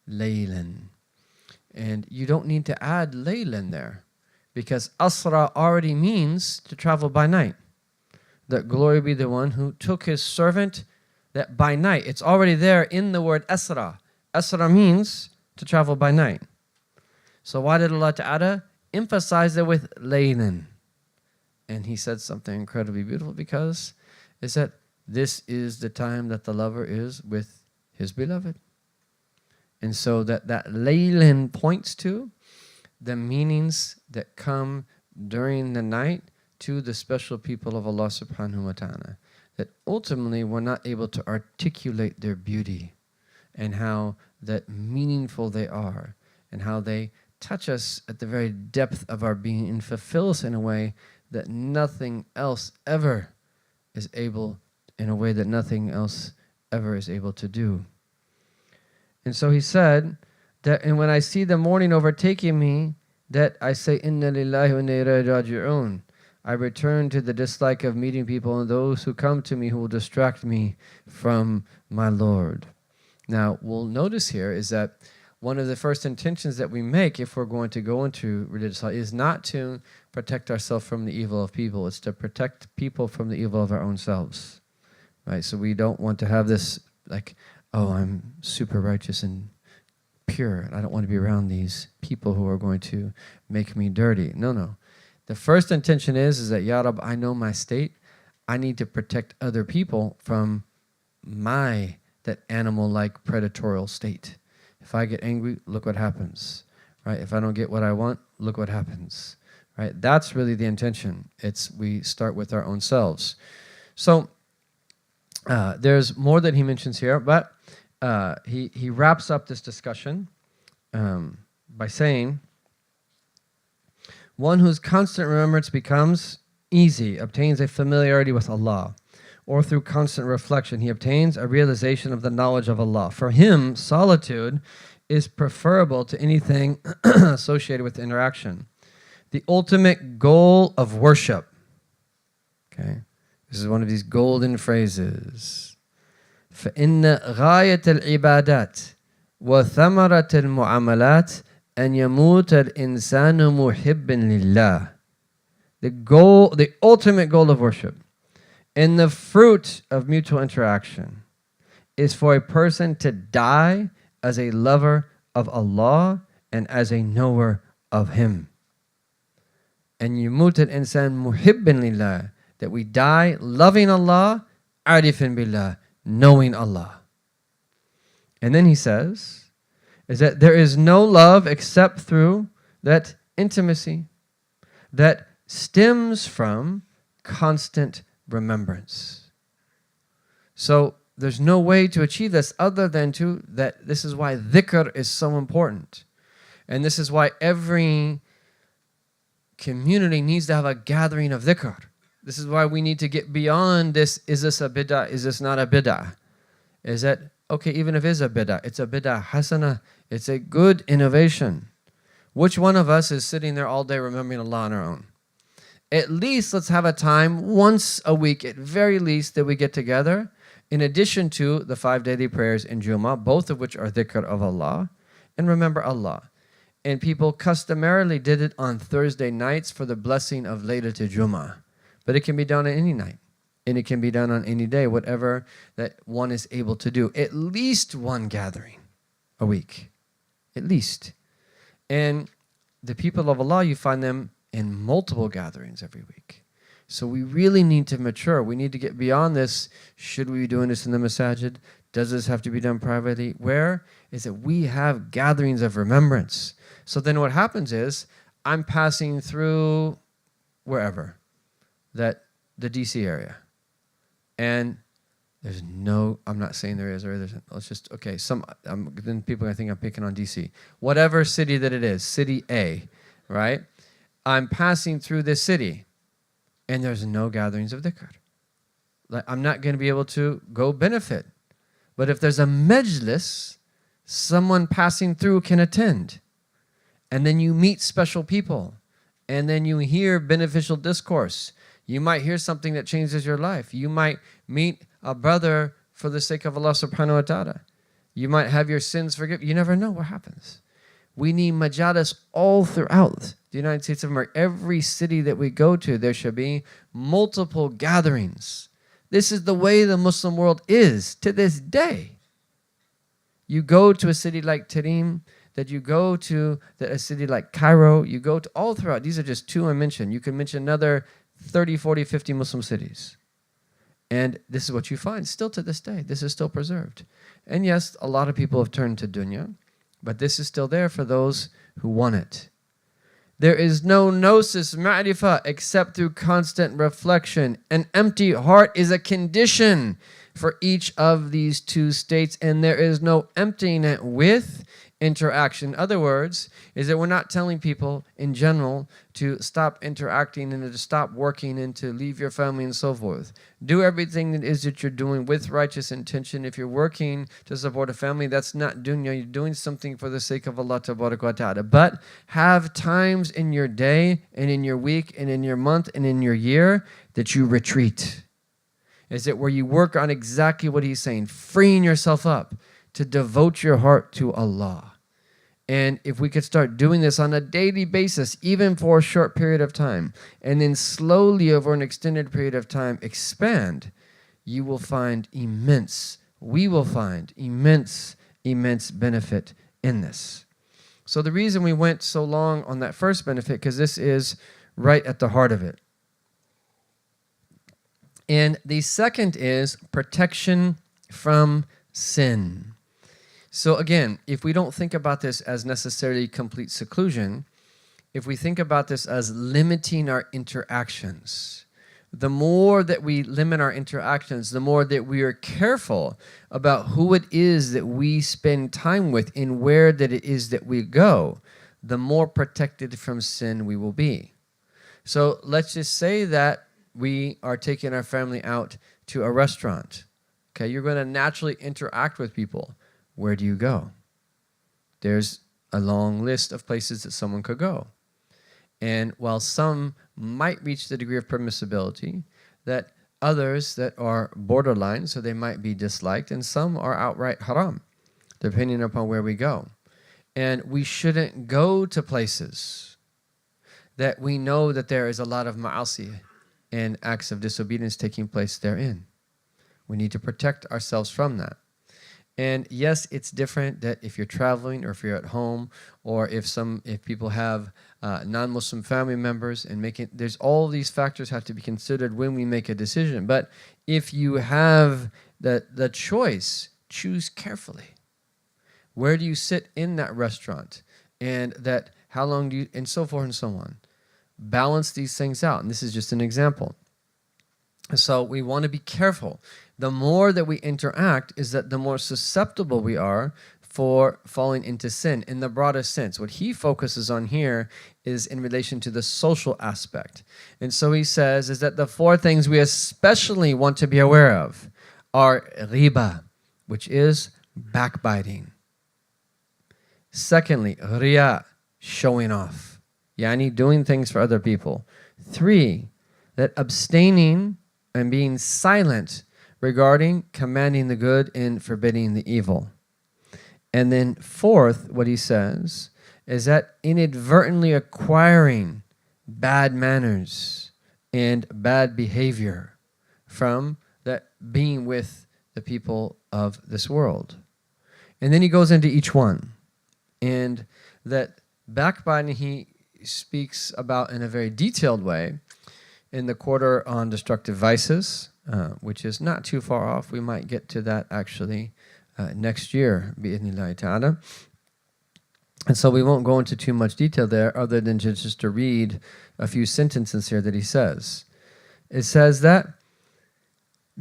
laylan. And you don't need to add laylan there, because Asra already means to travel by night. That glory be the one who took his servant that by night. It's already there in the word Asra. Asra means to travel by night. So why did Allah Ta'ala emphasize it with laylan? And he said something incredibly beautiful, because it's that this is the time that the lover is with his beloved. And so that laylan points to the meanings that come during the night to the special people of Allah subhanahu wa ta'ala. That ultimately we're not able to articulate their beauty and how that meaningful they are and how they touch us at the very depth of our being and fulfill us in a way that nothing else ever is able, in a way that nothing else ever is able to do. And so he said that, and when I see the morning overtaking me, that I say, Inna lillahi wa inna ilayhi raji'un. I return to the dislike of meeting people and those who come to me who will distract me from my Lord. Now, we'll notice here is that one of the first intentions that we make if we're going to go into religious life is not to protect ourselves from the evil of people. It's to protect people from the evil of our own selves. right? So we don't want to have this like, oh, I'm super righteous and pure, and I don't want to be around these people who are going to make me dirty. No. The first intention is that, Ya Rab, I know my state. I need to protect other people from that animal-like predatorial state. If I get angry, look what happens, right? If I don't get what I want, look what happens, right? That's really the intention. We start with our own selves. So there's more that he mentions here, but he wraps up this discussion by saying, one whose constant remembrance becomes easy, obtains a familiarity with Allah, or through constant reflection, he obtains a realization of the knowledge of Allah. For him, solitude is preferable to anything associated with interaction. The ultimate goal of worship. Okay, this is one of these golden phrases. فإن غاية العبادات وثمرة المعاملات أن يموت الإنسان محبا لله. The ultimate goal of worship and the fruit of mutual interaction is for a person to die as a lover of Allah and as a knower of Him. And يموت الإنسان محبا لله, that we die loving Allah, عارفا بالله, knowing Allah. And then he says, is that there is no love except through that intimacy that stems from constant remembrance. So there's no way to achieve this other than that. This is why dhikr is so important. And this is why every community needs to have a gathering of dhikr. This is why we need to get beyond this. Is this a bid'ah? Is this not a bid'ah? Is that, okay, even if it is a bid'ah, it's a bid'ah hasana. It's a good innovation. Which one of us is sitting there all day remembering Allah on our own? At least let's have a time once a week, at very least, that we get together, in addition to the 5 daily prayers in Jummah, both of which are dhikr of Allah, and remember Allah. And people customarily did it on Thursday nights for the blessing of Laylatul Jummah. But it can be done on any night. And it can be done on any day, whatever that one is able to do. At least one gathering a week. At least. And the people of Allah, you find them in multiple gatherings every week. So we really need to mature. We need to get beyond this. Should we be doing this in the masajid? Does this have to be done privately? Where is it we have gatherings of remembrance? So then what happens is, I'm passing through wherever, the DC area. And there's no, I'm not saying there is or there isn't. Let's just, okay, then people are going to think I'm picking on DC. Whatever city that it is, city A, right? I'm passing through this city and there's no gatherings of dhikr. Like, I'm not going to be able to go benefit. But if there's a majlis, someone passing through can attend. And then you meet special people. And then you hear beneficial discourse. You might hear something that changes your life. You might meet a brother for the sake of Allah subhanahu wa ta'ala. You might have your sins forgiven. You never know what happens. We need majalis all throughout the United States of America. Every city that we go to, there should be multiple gatherings. This is the way the Muslim world is to this day. You go to a city like Tarim, that you go to a city like Cairo, you go to all throughout. These are just two I mentioned. You can mention another 30, 40, 50 Muslim cities. And this is what you find still to this day. This is still preserved. And yes, a lot of people have turned to dunya, but this is still there for those who want it. There is no gnosis, ma'rifah, except through constant reflection. An empty heart is a condition for each of these two states, and there is no emptying it with interaction. In other words, is that we're not telling people in general to stop interacting and to stop working and to leave your family and so forth. Do everything that is that you're doing with righteous intention. If you're working to support a family, that's not dunya. You're doing something for the sake of Allah tabarak wa ta'ala. But have times in your day and in your week and in your month and in your year that you retreat. Is it where you work on exactly what he's saying, freeing yourself up to devote your heart to Allah. And if we could start doing this on a daily basis, even for a short period of time, and then slowly over an extended period of time expand, you will find we will find immense benefit in this. So the reason we went so long on that first benefit, because this is right at the heart of it. And the second is protection from sin. So again, if we don't think about this as necessarily complete seclusion, if we think about this as limiting our interactions, the more that we limit our interactions, the more that we are careful about who it is that we spend time with and where that it is that we go, the more protected from sin we will be. So let's just say that we are taking our family out to a restaurant. Okay, you're going to naturally interact with people. Where do you go? There's a long list of places that someone could go. And while some might reach the degree of permissibility, that others that are borderline, so they might be disliked, and some are outright haram, depending upon where we go. And we shouldn't go to places that we know that there is a lot of ma'asi and acts of disobedience taking place therein. We need to protect ourselves from that. And yes, it's different that if you're traveling or if you're at home or if people have non-Muslim family members and there's all these factors have to be considered when we make a decision. But if you have the choice, choose carefully. Where do you sit in that restaurant? And that how long do you, and so forth and so on. Balance these things out. And this is just an example. So we want to be careful. The more that we interact is that the more susceptible we are for falling into sin in the broadest sense. What he focuses on here is in relation to the social aspect. And so he says is that the four things we especially want to be aware of are riba, which is backbiting. Secondly, riya, showing off. Yani doing things for other people. 3, that abstaining and being silent regarding commanding the good and forbidding the evil. And then 4th, what he says is that inadvertently acquiring bad manners and bad behavior from that being with the people of this world. And then he goes into each one. And that backbiting he speaks about in a very detailed way in the quarter on destructive vices, which is not too far off. We might get to that actually next year, bi'idhnillahi ta'ala. And so we won't go into too much detail there other than just to read a few sentences here that he says. It says that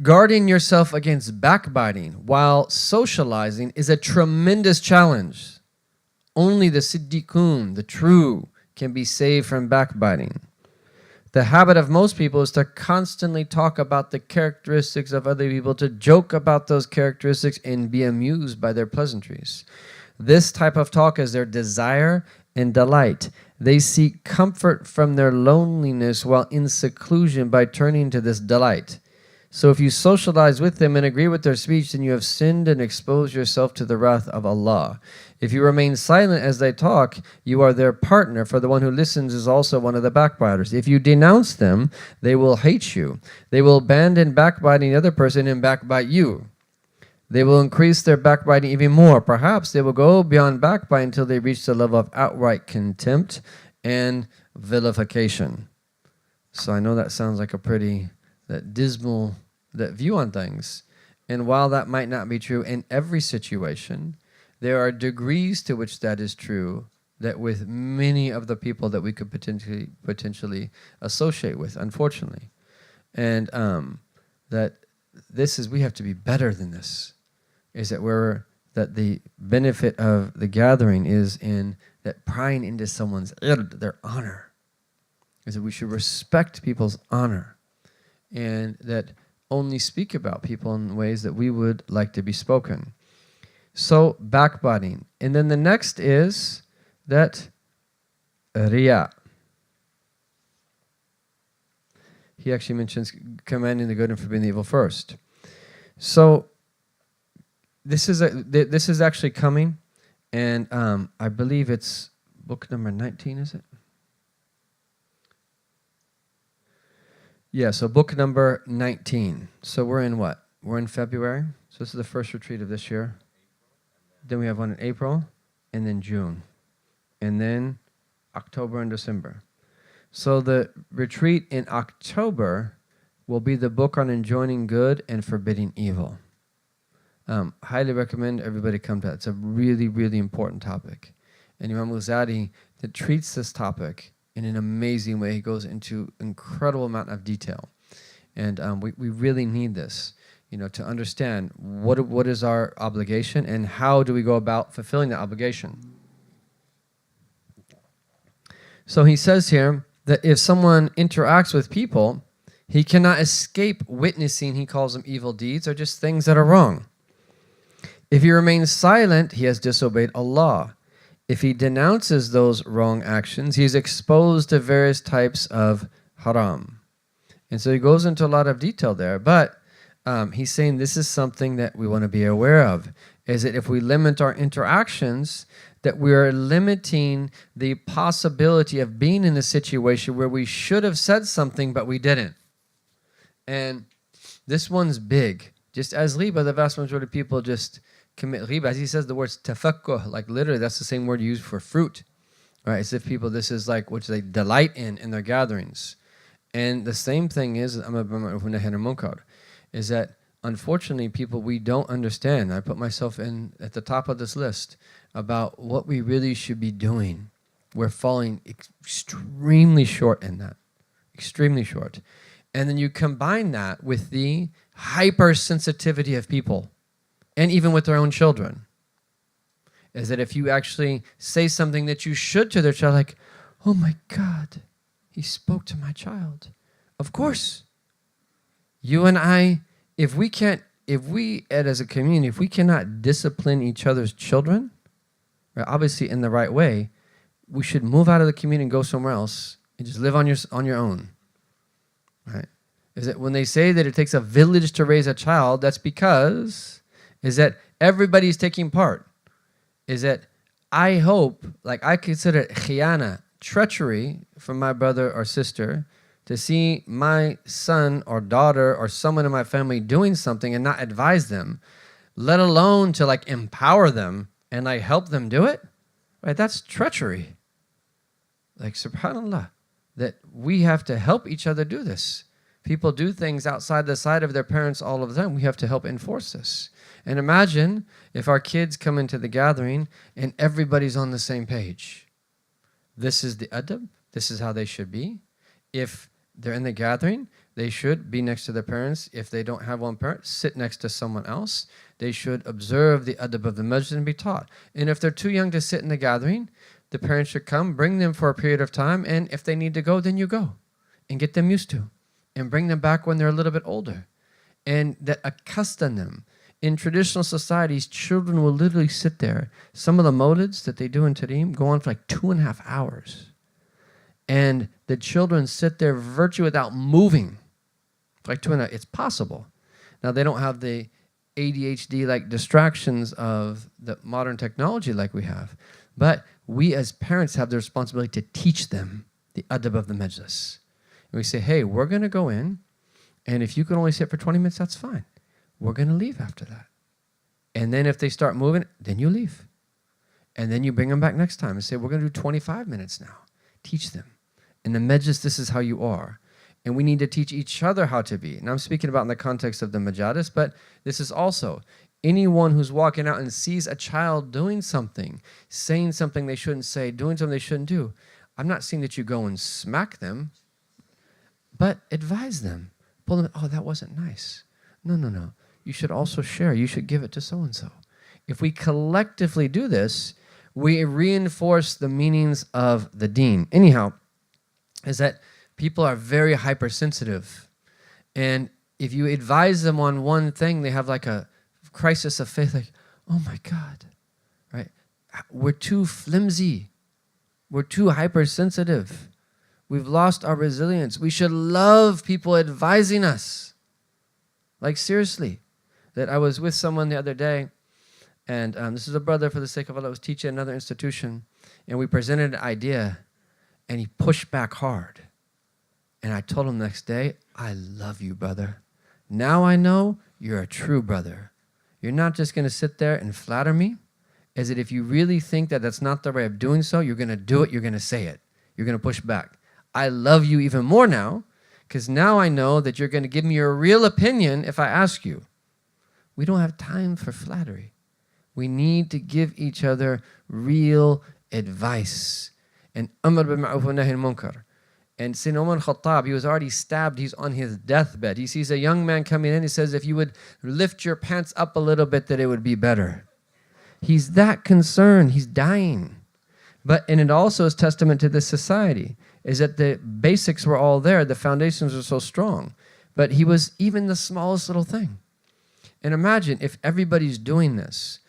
guarding yourself against backbiting while socializing is a tremendous challenge. Only the siddiqun, the true, can be saved from backbiting. The habit of most people is to constantly talk about the characteristics of other people, to joke about those characteristics and be amused by their pleasantries. This type of talk is their desire and delight. They seek comfort from their loneliness while in seclusion by turning to this delight. So if you socialize with them and agree with their speech, then you have sinned and exposed yourself to the wrath of Allah. If you remain silent as they talk, you are their partner, for the one who listens is also one of the backbiters. If you denounce them, they will hate you. They will abandon backbiting the other person and backbite you. They will increase their backbiting even more. Perhaps they will go beyond backbiting until they reach the level of outright contempt and vilification. So I know that sounds like a pretty dismal view on things. And while that might not be true in every situation, there are degrees to which that is true that with many of the people that we could potentially associate with, unfortunately. And that this is, we have to be better than this. Is that the benefit of the gathering is in that prying into someone's their honor. Is that we should respect people's honor. And that only speak about people in ways that we would like to be spoken. So, backbiting. And then the next is that riya. He actually mentions commanding the good and forbidding the evil first. So, this is actually coming, and I believe it's book number 19, is it? Yeah, so book number 19. So we're in what? We're in February. So this is the first retreat of this year. Then we have one in April, and then June, and then October and December. So the retreat in October will be the book on enjoining good and forbidding evil. Highly recommend everybody come to that. It's a really, really important topic. And Imam Ghazali that treats this topic in an amazing way. He goes into incredible amount of detail. And we really need this, to understand what is our obligation and how do we go about fulfilling the obligation. So he says here that if someone interacts with people, he cannot escape witnessing, he calls them evil deeds, or just things that are wrong. If he remains silent, he has disobeyed Allah. If he denounces those wrong actions, he is exposed to various types of haram. And so he goes into a lot of detail there, but he's saying this is something that we want to be aware of, is that if we limit our interactions, that we are limiting the possibility of being in a situation where we should have said something, but we didn't. And this one's big. Just as riba, the vast majority of people just commit riba. As he says the words tafakkuh, like literally that's the same word used for fruit. Right? As if people, this is like what they delight in their gatherings. And the same thing is that unfortunately people, we don't understand. I put myself in at the top of this list about what we really should be doing. We're falling extremely short in that. Extremely short. And then you combine that with the hypersensitivity of people, and even with their own children, is that if you actually say something that you should to their child, like, oh my God, he spoke to my child. Of course. You and I, if we as a community, if we cannot discipline each other's children, right, obviously in the right way, we should move out of the community and go somewhere else and just live on your own. Right? Is that when they say that it takes a village to raise a child, that's because is that everybody's taking part. Is that I hope, like I consider it khiyana, treachery from my brother or sister, to see my son or daughter or someone in my family doing something and not advise them, let alone to like empower them and like help them do it. Right? That's treachery. Like subhanAllah, that we have to help each other do this. People do things outside the sight of their parents all of the time. We have to help enforce this. And imagine if our kids come into the gathering and everybody's on the same page. This is the adab. This is how they should be. If they're in the gathering, they should be next to their parents. If they don't have one parent, sit next to someone else. They should observe the adab of the masjid and be taught. And if they're too young to sit in the gathering, the parents should come, bring them for a period of time, and if they need to go, then you go and get them used to. And bring them back when they're a little bit older. And that accustom them. In traditional societies, children will literally sit there. Some of the molids that they do in Tareem go on for like 2.5 hours. And the children sit there virtually without moving. For like 2.5 hours. It's possible. Now, they don't have the ADHD-like distractions of the modern technology like we have. But we as parents have the responsibility to teach them the adab of the majlis. And we say, hey, we're going to go in, and if you can only sit for 20 minutes, that's fine. We're going to leave after that. And then if they start moving, then you leave. And then you bring them back next time and say, we're going to do 25 minutes now. Teach them. In the majlis, this is how you are. And we need to teach each other how to be. And I'm speaking about in the context of the majalis, but this is also anyone who's walking out and sees a child doing something, saying something they shouldn't say, doing something they shouldn't do. I'm not saying that you go and smack them, but advise them. Pull them, oh, that wasn't nice. No. You should also share. You should give it to so-and-so. If we collectively do this, we reinforce the meanings of the deen. Anyhow, is that people are very hypersensitive. And if you advise them on one thing, they have like a crisis of faith, like, oh my God, right? We're too flimsy. We're too hypersensitive. We've lost our resilience. We should love people advising us. Like seriously. That I was with someone the other day, and this is a brother, for the sake of Allah, was teaching another institution, and we presented an idea, and he pushed back hard. And I told him the next day, I love you, brother. Now I know you're a true brother. You're not just going to sit there and flatter me. Is that if you really think that that's not the way of doing so, you're going to do it, you're going to say it. You're going to push back. I love you even more now, because now I know that you're going to give me your real opinion if I ask you. We don't have time for flattery. We need to give each other real advice. And Amr bil Ma'ruf wa Nahy anil Munkar. And Sayyidina Umar al-Khattab, he was already stabbed. He's on his deathbed. He sees a young man coming in. He says, if you would lift your pants up a little bit, that it would be better. He's that concerned. He's dying. And it also is testament to this society, is that the basics were all there. The foundations were so strong. But he was even the smallest little thing. And imagine if everybody's doing this,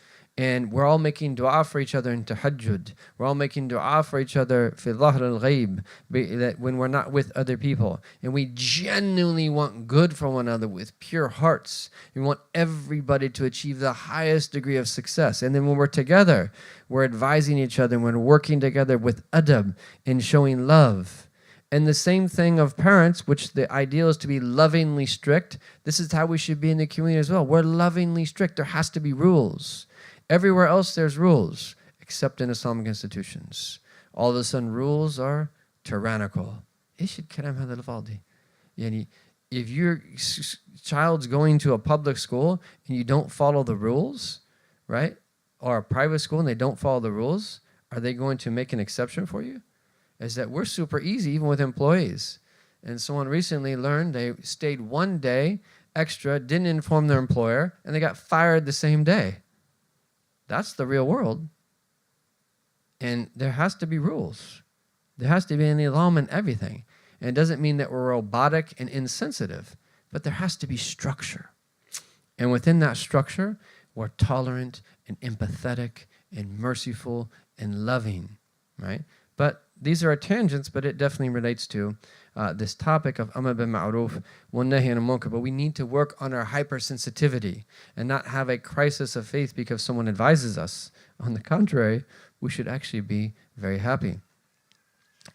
and we're all making dua for each other in tahajjud. We're all making dua for each other fi dhahr al-ghayb, that when we're not with other people. And we genuinely want good for one another with pure hearts. We want everybody to achieve the highest degree of success. And then when we're together, we're advising each other and we're working together with adab and showing love. And the same thing of parents, which the ideal is to be lovingly strict. This is how we should be in the community as well. We're lovingly strict. There has to be rules. Everywhere else there's rules, except in Islamic institutions. All of a sudden rules are tyrannical. If your child's going to a public school and you don't follow the rules, right? Or a private school and they don't follow the rules, are they going to make an exception for you? Is that we're super easy even with employees. And someone recently learned they stayed one day extra, didn't inform their employer, and they got fired the same day. That's the real world. And there has to be rules. There has to be an Islam in everything. And it doesn't mean that we're robotic and insensitive, but there has to be structure. And within that structure, we're tolerant and empathetic and merciful and loving, right? But these are tangents, but it definitely relates to this topic of Amr bil Ma'ruf wa Nahy anil Munkar. But we need to work on our hypersensitivity and not have a crisis of faith because someone advises us. On the contrary, we should actually be very happy.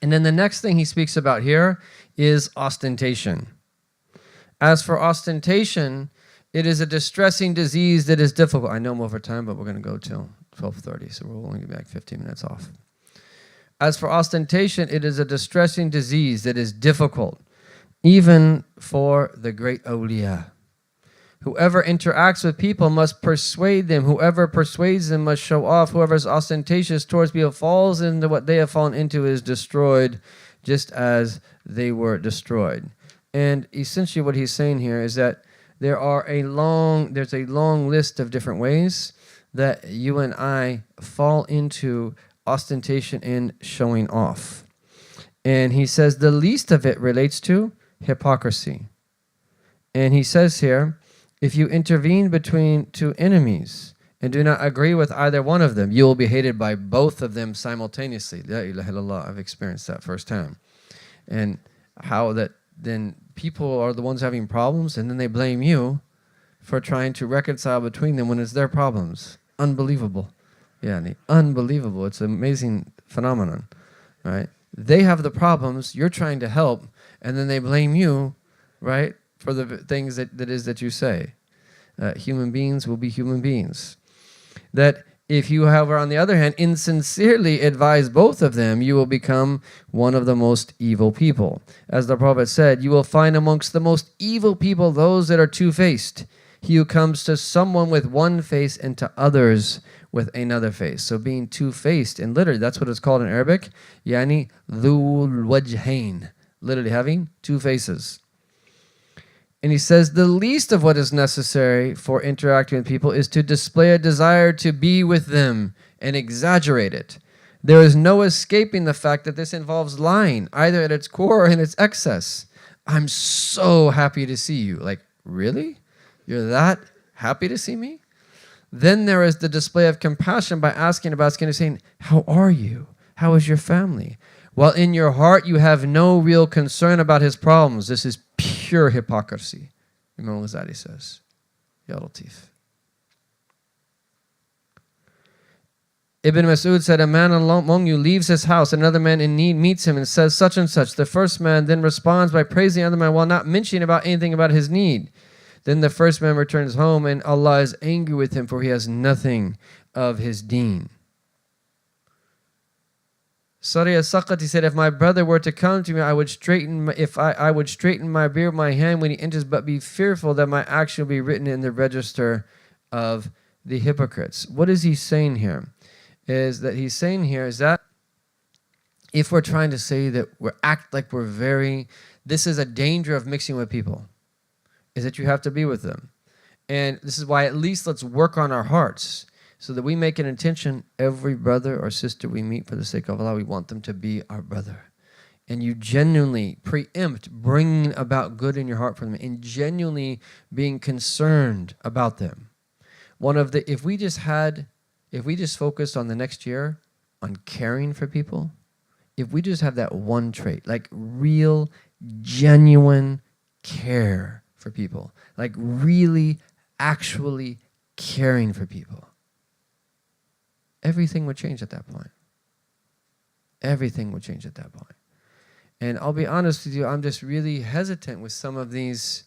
And then the next thing he speaks about here is ostentation. As for ostentation, it is a distressing disease that is difficult. I know I'm over time, but we're going to go till 12:30, so we'll only be back 15 minutes off. As for ostentation, it is a distressing disease that is difficult, even for the great awliya. Whoever interacts with people must persuade them. Whoever persuades them must show off. Whoever is ostentatious towards people falls into what they have fallen into is destroyed, just as they were destroyed. And essentially what he's saying here is that there's a long list of different ways that you and I fall into ostentation and showing off. And he says the least of it relates to hypocrisy. And he says here, if you intervene between two enemies and do not agree with either one of them, you will be hated by both of them simultaneously. La ilaha illallah, I've experienced that firsthand. And how that then people are the ones having problems and then they blame you for trying to reconcile between them when it's their problems. Unbelievable. Yeah, unbelievable. It's an amazing phenomenon, right? They have the problems, you're trying to help, and then they blame you, right, for the things that you say. Human beings will be human beings. That if you, however, on the other hand, insincerely advise both of them, you will become one of the most evil people. As the Prophet said, you will find amongst the most evil people those that are two-faced. He who comes to someone with one face and to others with another face. So being two-faced, and literally that's what it's called in Arabic, yani dhul wajhain, literally having two faces. And he says the least of what is necessary for interacting with people is to display a desire to be with them and exaggerate it. There is no escaping the fact that this involves lying, either at its core or in its excess. I'm so happy to see you. Like, really? You're that happy to see me? Then there is the display of compassion by asking about skin and saying, how are you? How is your family? While in your heart you have no real concern about his problems. This is pure hypocrisy. Imam Ghazali says, Ya Latif. Ibn Mas'ud said, a man among you leaves his house, another man in need meets him and says such and such. The first man then responds by praising the other man while not mentioning about anything about his need. Then the first man returns home and Allah is angry with him, for he has nothing of his deen. Sari as-Saqati said, if my brother were to come to me, I would straighten my beard with my hand when he enters, but be fearful that my action will be written in the register of the hypocrites. What is he saying here? Is that if we're trying to say that this is a danger of mixing with people, is that you have to be with them. And this is why at least let's work on our hearts so that we make an intention, every brother or sister we meet for the sake of Allah, we want them to be our brother. And you genuinely preempt bringing about good in your heart for them and genuinely being concerned about them. If we just focused on the next year on caring for people, if we just have that one trait, like real, genuine care for people, like really, actually caring for people, everything would change at that point. Everything would change at that point. And I'll be honest with you, I'm just really hesitant with some of these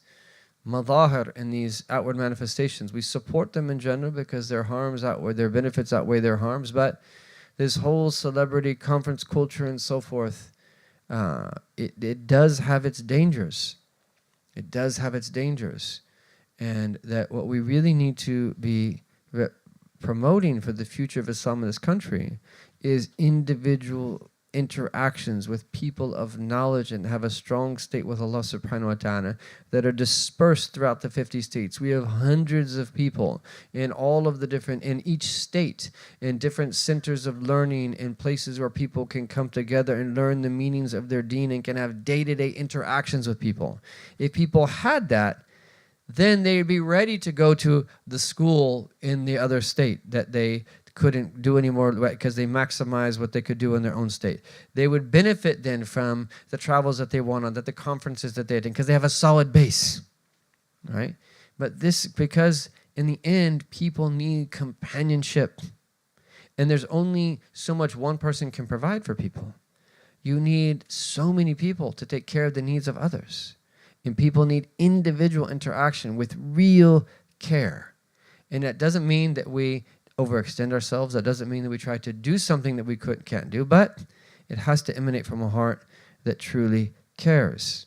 madahir and these outward manifestations. We support them in general because their benefits outweigh their harms, but this whole celebrity conference culture and so forth, it does have its dangers. It does have its dangers. And that what we really need to be promoting for the future of Islam in this country is individual interactions with people of knowledge and have a strong state with Allah subhanahu wa ta'ala that are dispersed throughout the 50 states. We have hundreds of people in each state, in different centers of learning, in places where people can come together and learn the meanings of their deen and can have day-to-day interactions with people. If people had that, then they'd be ready to go to the school in the other state that they couldn't do anymore because they maximize what they could do in their own state. They would benefit then from the travels that they went on, the conferences that they attend, because they have a solid base, right? But because in the end, people need companionship. And there's only so much one person can provide for people. You need so many people to take care of the needs of others. And people need individual interaction with real care. And that doesn't mean that we overextend ourselves. That doesn't mean that we try to do something that we can't do, but it has to emanate from a heart that truly cares.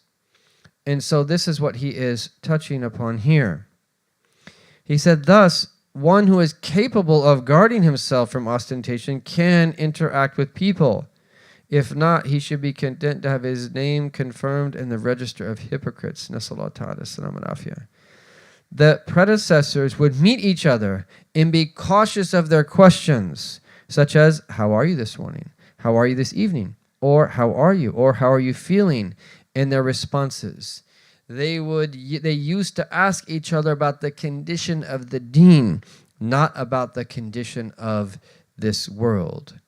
And so this is what he is touching upon here. He said, thus, one who is capable of guarding himself from ostentation can interact with people. If not, he should be content to have his name confirmed in the register of hypocrites. Nasallahu ta'ala salam al afiyah. The predecessors would meet each other and be cautious of their questions, such as, how are you this morning? How are you this evening? Or how are you? Or how are you feeling? In their responses. They used to ask each other about the condition of the deen, not about the condition of this world.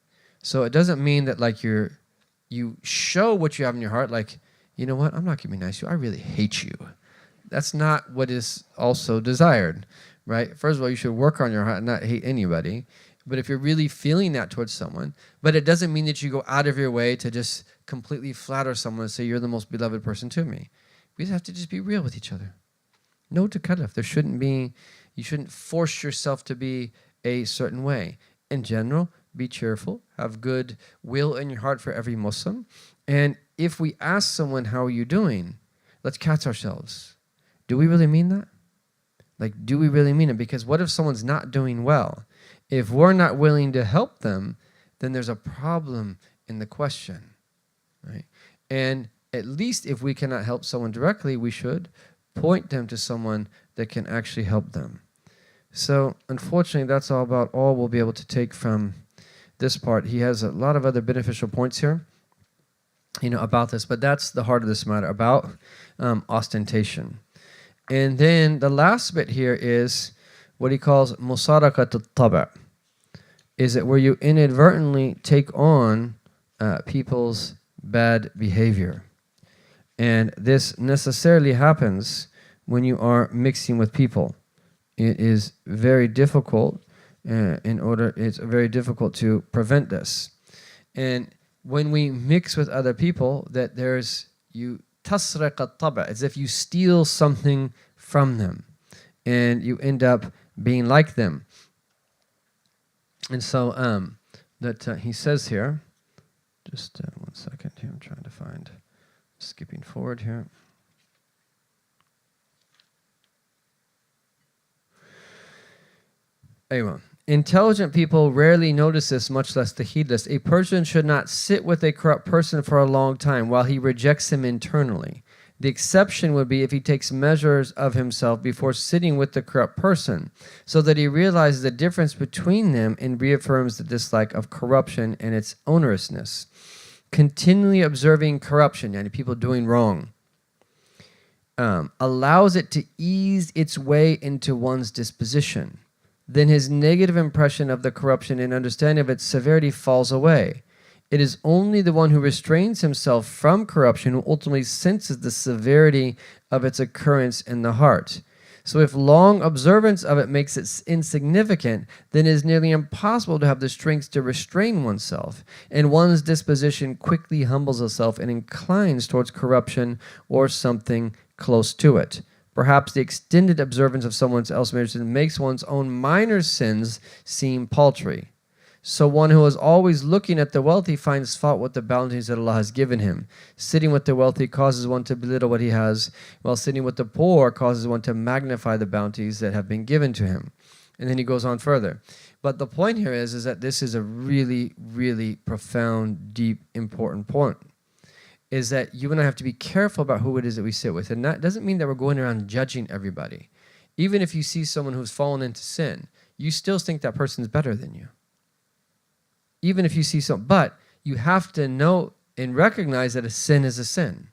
So it doesn't mean that like you show what you have in your heart, like, you know what, I'm not going to be nice to you. I really hate you. That's not what is also desired, right? First of all, you should work on your heart and not hate anybody. But if you're really feeling that towards someone, but it doesn't mean that you go out of your way to just completely flatter someone and say, you're the most beloved person to me. We have to just be real with each other. No takalluf. You shouldn't force yourself to be a certain way. In general, be cheerful, have good will in your heart for every Muslim. And if we ask someone, how are you doing? Let's catch ourselves. Do we really mean that? Like, do we really mean it? Because what if someone's not doing well? If we're not willing to help them, then there's a problem in the question, right? And at least if we cannot help someone directly, we should point them to someone that can actually help them. So, unfortunately, that's all we'll be able to take from this part. He has a lot of other beneficial points here, about this, but that's the heart of this matter, about ostentation. And then the last bit here is what he calls musarakat al-taba', is it where you inadvertently take on people's bad behavior. And this necessarily happens when you are mixing with people. It is very difficult It's very difficult to prevent this. And when we mix with other people, that you tasriq al-taba', as if you steal something from them, and you end up being like them. And so he says here, just 1 second here, I'm trying to find, skipping forward here. Anyway, intelligent people rarely notice this, much less the heedless. A person should not sit with a corrupt person for a long time while he rejects him internally. The exception would be if he takes measures of himself before sitting with the corrupt person, so that he realizes the difference between them and reaffirms the dislike of corruption and its onerousness. Continually observing corruption, and people doing wrong, allows it to ease its way into one's disposition. Then his negative impression of the corruption and understanding of its severity falls away. It is only the one who restrains himself from corruption who ultimately senses the severity of its occurrence in the heart. So if long observance of it makes it insignificant, then it is nearly impossible to have the strength to restrain oneself, and one's disposition quickly humbles itself and inclines towards corruption or something close to it. Perhaps the extended observance of someone else's major sins makes one's own minor sins seem paltry. So one who is always looking at the wealthy finds fault with the bounties that Allah has given him. Sitting with the wealthy causes one to belittle what he has, while sitting with the poor causes one to magnify the bounties that have been given to him. And then he goes on further. But the point here is that this is a really, really profound, deep, important point. Is that you and I have to be careful about who it is that we sit with. And that doesn't mean that we're going around judging everybody. Even if you see someone who's fallen into sin, you still think that person's better than you. Even if you see some, but you have to know and recognize that a sin is a sin.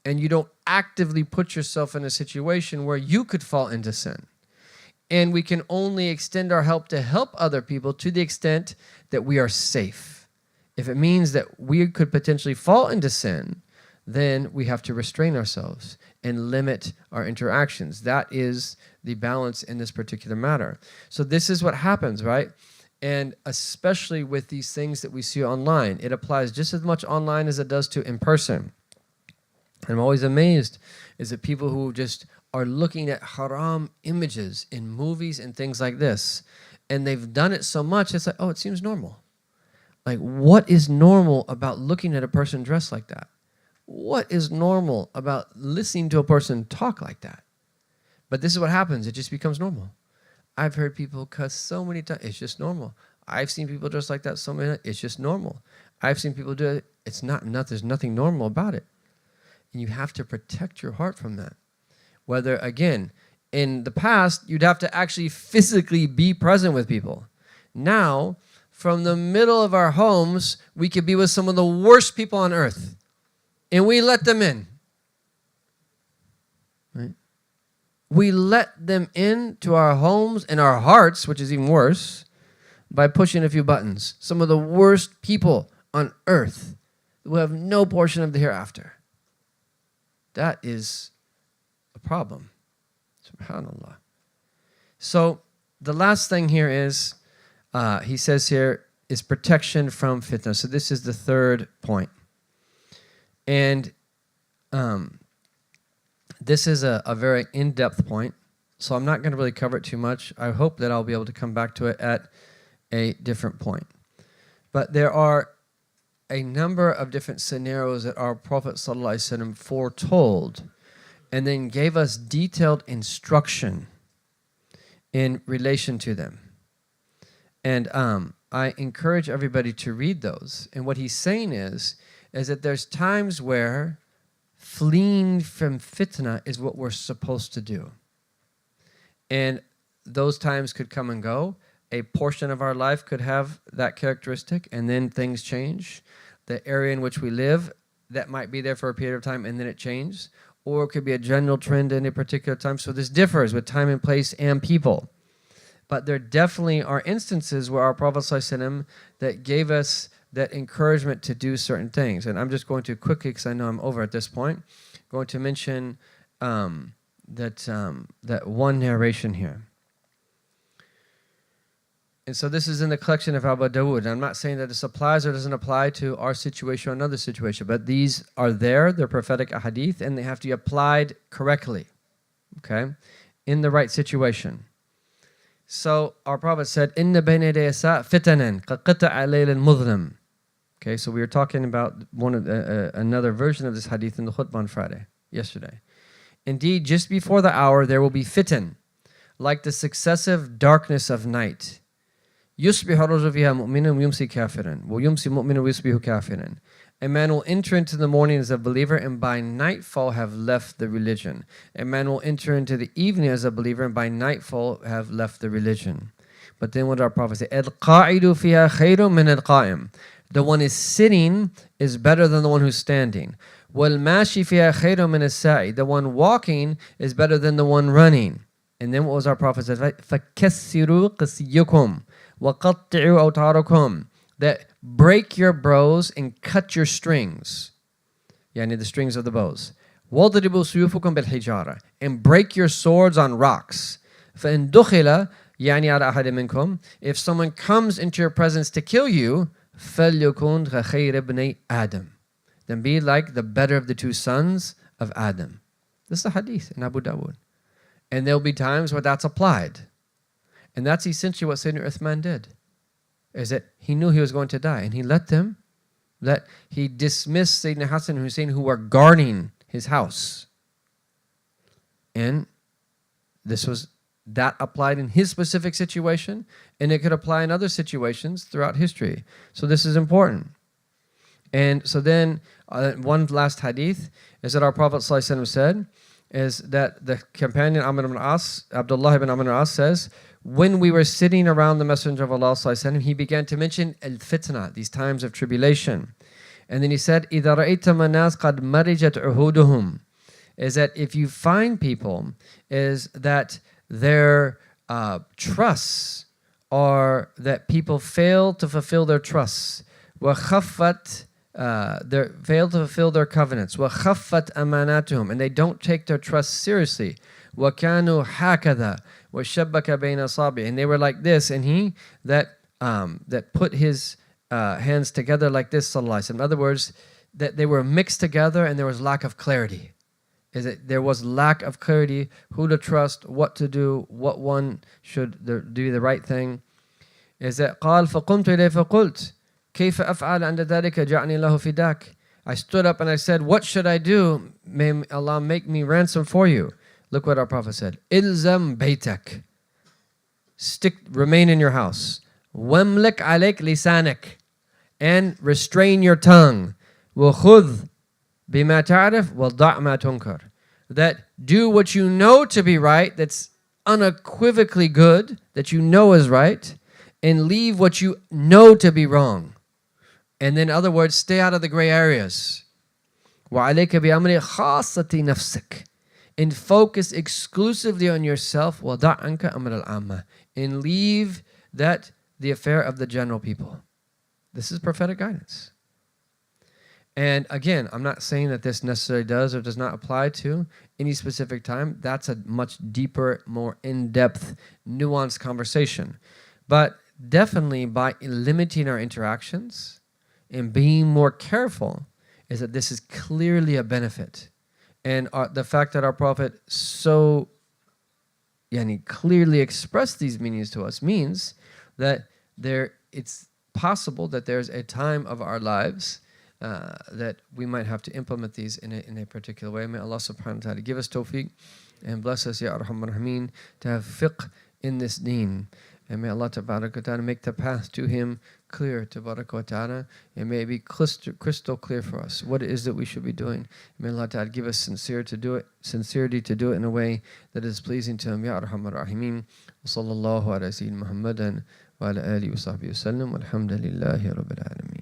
And you don't actively put yourself in a situation where you could fall into sin. And we can only extend our help to help other people to the extent that we are safe. If it means that we could potentially fall into sin, then we have to restrain ourselves and limit our interactions. That is the balance in this particular matter. So this is what happens, right? And especially with these things that we see online, it applies just as much online as it does to in person. And I'm always amazed is that people who just are looking at haram images in movies and things like this, and they've done it so much, it's like, oh, it seems normal. Like, what is normal about looking at a person dressed like that? What is normal about listening to a person talk like that? But this is what happens. It just becomes normal. I've heard people cuss so many times. It's just normal. I've seen people dress like that so many times. It's just normal. I've seen people do it. It's not. There's nothing normal about it. And you have to protect your heart from that. Whether, again, in the past, you'd have to actually physically be present with people. Now, from the middle of our homes, we could be with some of the worst people on earth. And we let them in. Right? We let them into our homes and our hearts, which is even worse, by pushing a few buttons. Some of the worst people on earth who have no portion of the hereafter. That is a problem. SubhanAllah. So the last thing here is, he says here, is protection from fitna. So this is the third point. And this is a very in-depth point, so I'm not going to really cover it too much. I hope that I'll be able to come back to it at a different point. But there are a number of different scenarios that our Prophet ﷺ foretold and then gave us detailed instruction in relation to them. And I encourage everybody to read those. And what he's saying is that there's times where fleeing from fitna is what we're supposed to do. And those times could come and go. A portion of our life could have that characteristic, and then things change. The area in which we live, that might be there for a period of time, and then it changes. Or it could be a general trend in a particular time. So this differs with time and place and people. But there definitely are instances where our Prophet ﷺ that gave us that encouragement to do certain things. And I'm just going to quickly, because I know I'm over at this point, going to mention that one narration here. And so this is in the collection of Abu Dawood. I'm not saying that this applies or doesn't apply to our situation or another situation, but these are there, they're prophetic ahadith, and they have to be applied correctly, okay, in the right situation. So our Prophet said, "Inna bayna yaday as-sa'a fitanan ka qita'a layl al-mudhlim." Okay, so we were talking about another version of this hadith in the khutbah on Friday, yesterday. Indeed, just before the hour, there will be fitan, like the successive darkness of night. يُصْبِحُ الرَّجُلُ فِيهَا مُؤْمِنًا وَيُمْسِي كَافِرًا وَيُمْسِي مُؤْمِنًا وَيُصْبِحُ كَافِرًا. A man will enter into the morning as a believer and by nightfall have left the religion. A man will enter into the evening as a believer and by nightfall have left the religion. But then what did our Prophet say? الْقَاعِدُ فِيهَا خَيْرٌ مِنَ الْقَائِمِ. The one is sitting is better than the one who's standing. وَالْمَاشِي فِيهَا خَيْرٌ مِنَ السَّاعِ. The one walking is better than the one running. And then what was our Prophet's advice? فَكَسِّرُوا قِسِيُّكُمْ وَقَطِّعُوا أَوْتَارَكُمْ. That break your bows and cut your strings. Yani the strings of the bows. وَضْرِبُوا سُيُوفُكُمْ بِالْحِجَارَةِ. And break your swords on rocks. فَإِن دُخِلَ يعني على أحد منكم. If someone comes into your presence to kill you, فَلْيَكُنْ خَيْرَ ابْنَيْ آدَمَ. Then be like the better of the two sons of Adam. This is a hadith in Abu Dawood. And there'll be times where that's applied. And that's essentially what Sayyidina Uthman did. Is that he knew he was going to die. And he let them, he dismissed Sayyidina Hassan and Hussein who were guarding his house. And that applied in his specific situation. And it could apply in other situations throughout history. So this is important. And so then one last hadith is that our Prophet ﷺ said, is that the companion Abdullah ibn Amr ibn As says, when we were sitting around the Messenger of Allah ﷺ, he began to mention al-fitna, these times of tribulation. And then he said, إِذَا رَأَيْتَ مَنَّاسْ قَدْ مَرِجَتْ عُهُودُهُمْ. Is that if you find people, is that their trusts are that people fail to fulfill their trusts. وَخَفَّتْ fail to fulfill their covenants. وَخَفَّتْ أَمَانَاتُهُمْ. And they don't take their trust seriously. وَكَانُوا هَكَذَا وَشَبَّكَ بَيْنَ أَصَابِعِهِ. And they were like this, and he that put his hands together like this, sallallahu alaihi wasallam. In other words, that they were mixed together and there was lack of clarity. Is that there was lack of clarity, who to trust, what to do, what one should do the right thing. Is that قال فقمت إليه فقلت كيف أفعل عند ذلك جعلني الله فداك. I stood up and I said, what should I do? May Allah make me ransom for you. Look what our Prophet said. إلزم بيتك. Remain in your house. واملك عليك لسانك. And restrain your tongue. وخذ بما تعرف وضع ما تنكر. That do what you know to be right, that's unequivocally good, that you know is right, and leave what you know to be wrong. And then in other words, stay out of the gray areas. وعليك بأمر خاصة نفسك. And focus exclusively on yourself. وضع عنك أمر العامة. And leave that the affair of the general people. This is prophetic guidance. And again, I'm not saying that this necessarily does or does not apply to any specific time. That's a much deeper, more in-depth, nuanced conversation. But definitely by limiting our interactions and being more careful, is that this is clearly a benefit. And the fact that our Prophet so clearly expressed these meanings to us means that it's possible that there's a time of our lives that we might have to implement these in a particular way. May Allah subhanahu wa ta'ala give us tawfiq and bless us, Ya Arhamar Rahimin, to have fiqh in this deen. And may Allah tabarak wa ta'ala make the path to Him clear, tabarak wa ta'ala, and may it be crystal clear for us what it is that we should be doing. May Allah ta'ala give us sincerity to do it in a way that is pleasing to Him, Ya Arhamar Rahimin. Wa sallallahu ala Sayyidina Muhammadan wa ala alihi wa sahbihi wa sallam. Walhamdulillahi Rabbil Alameen.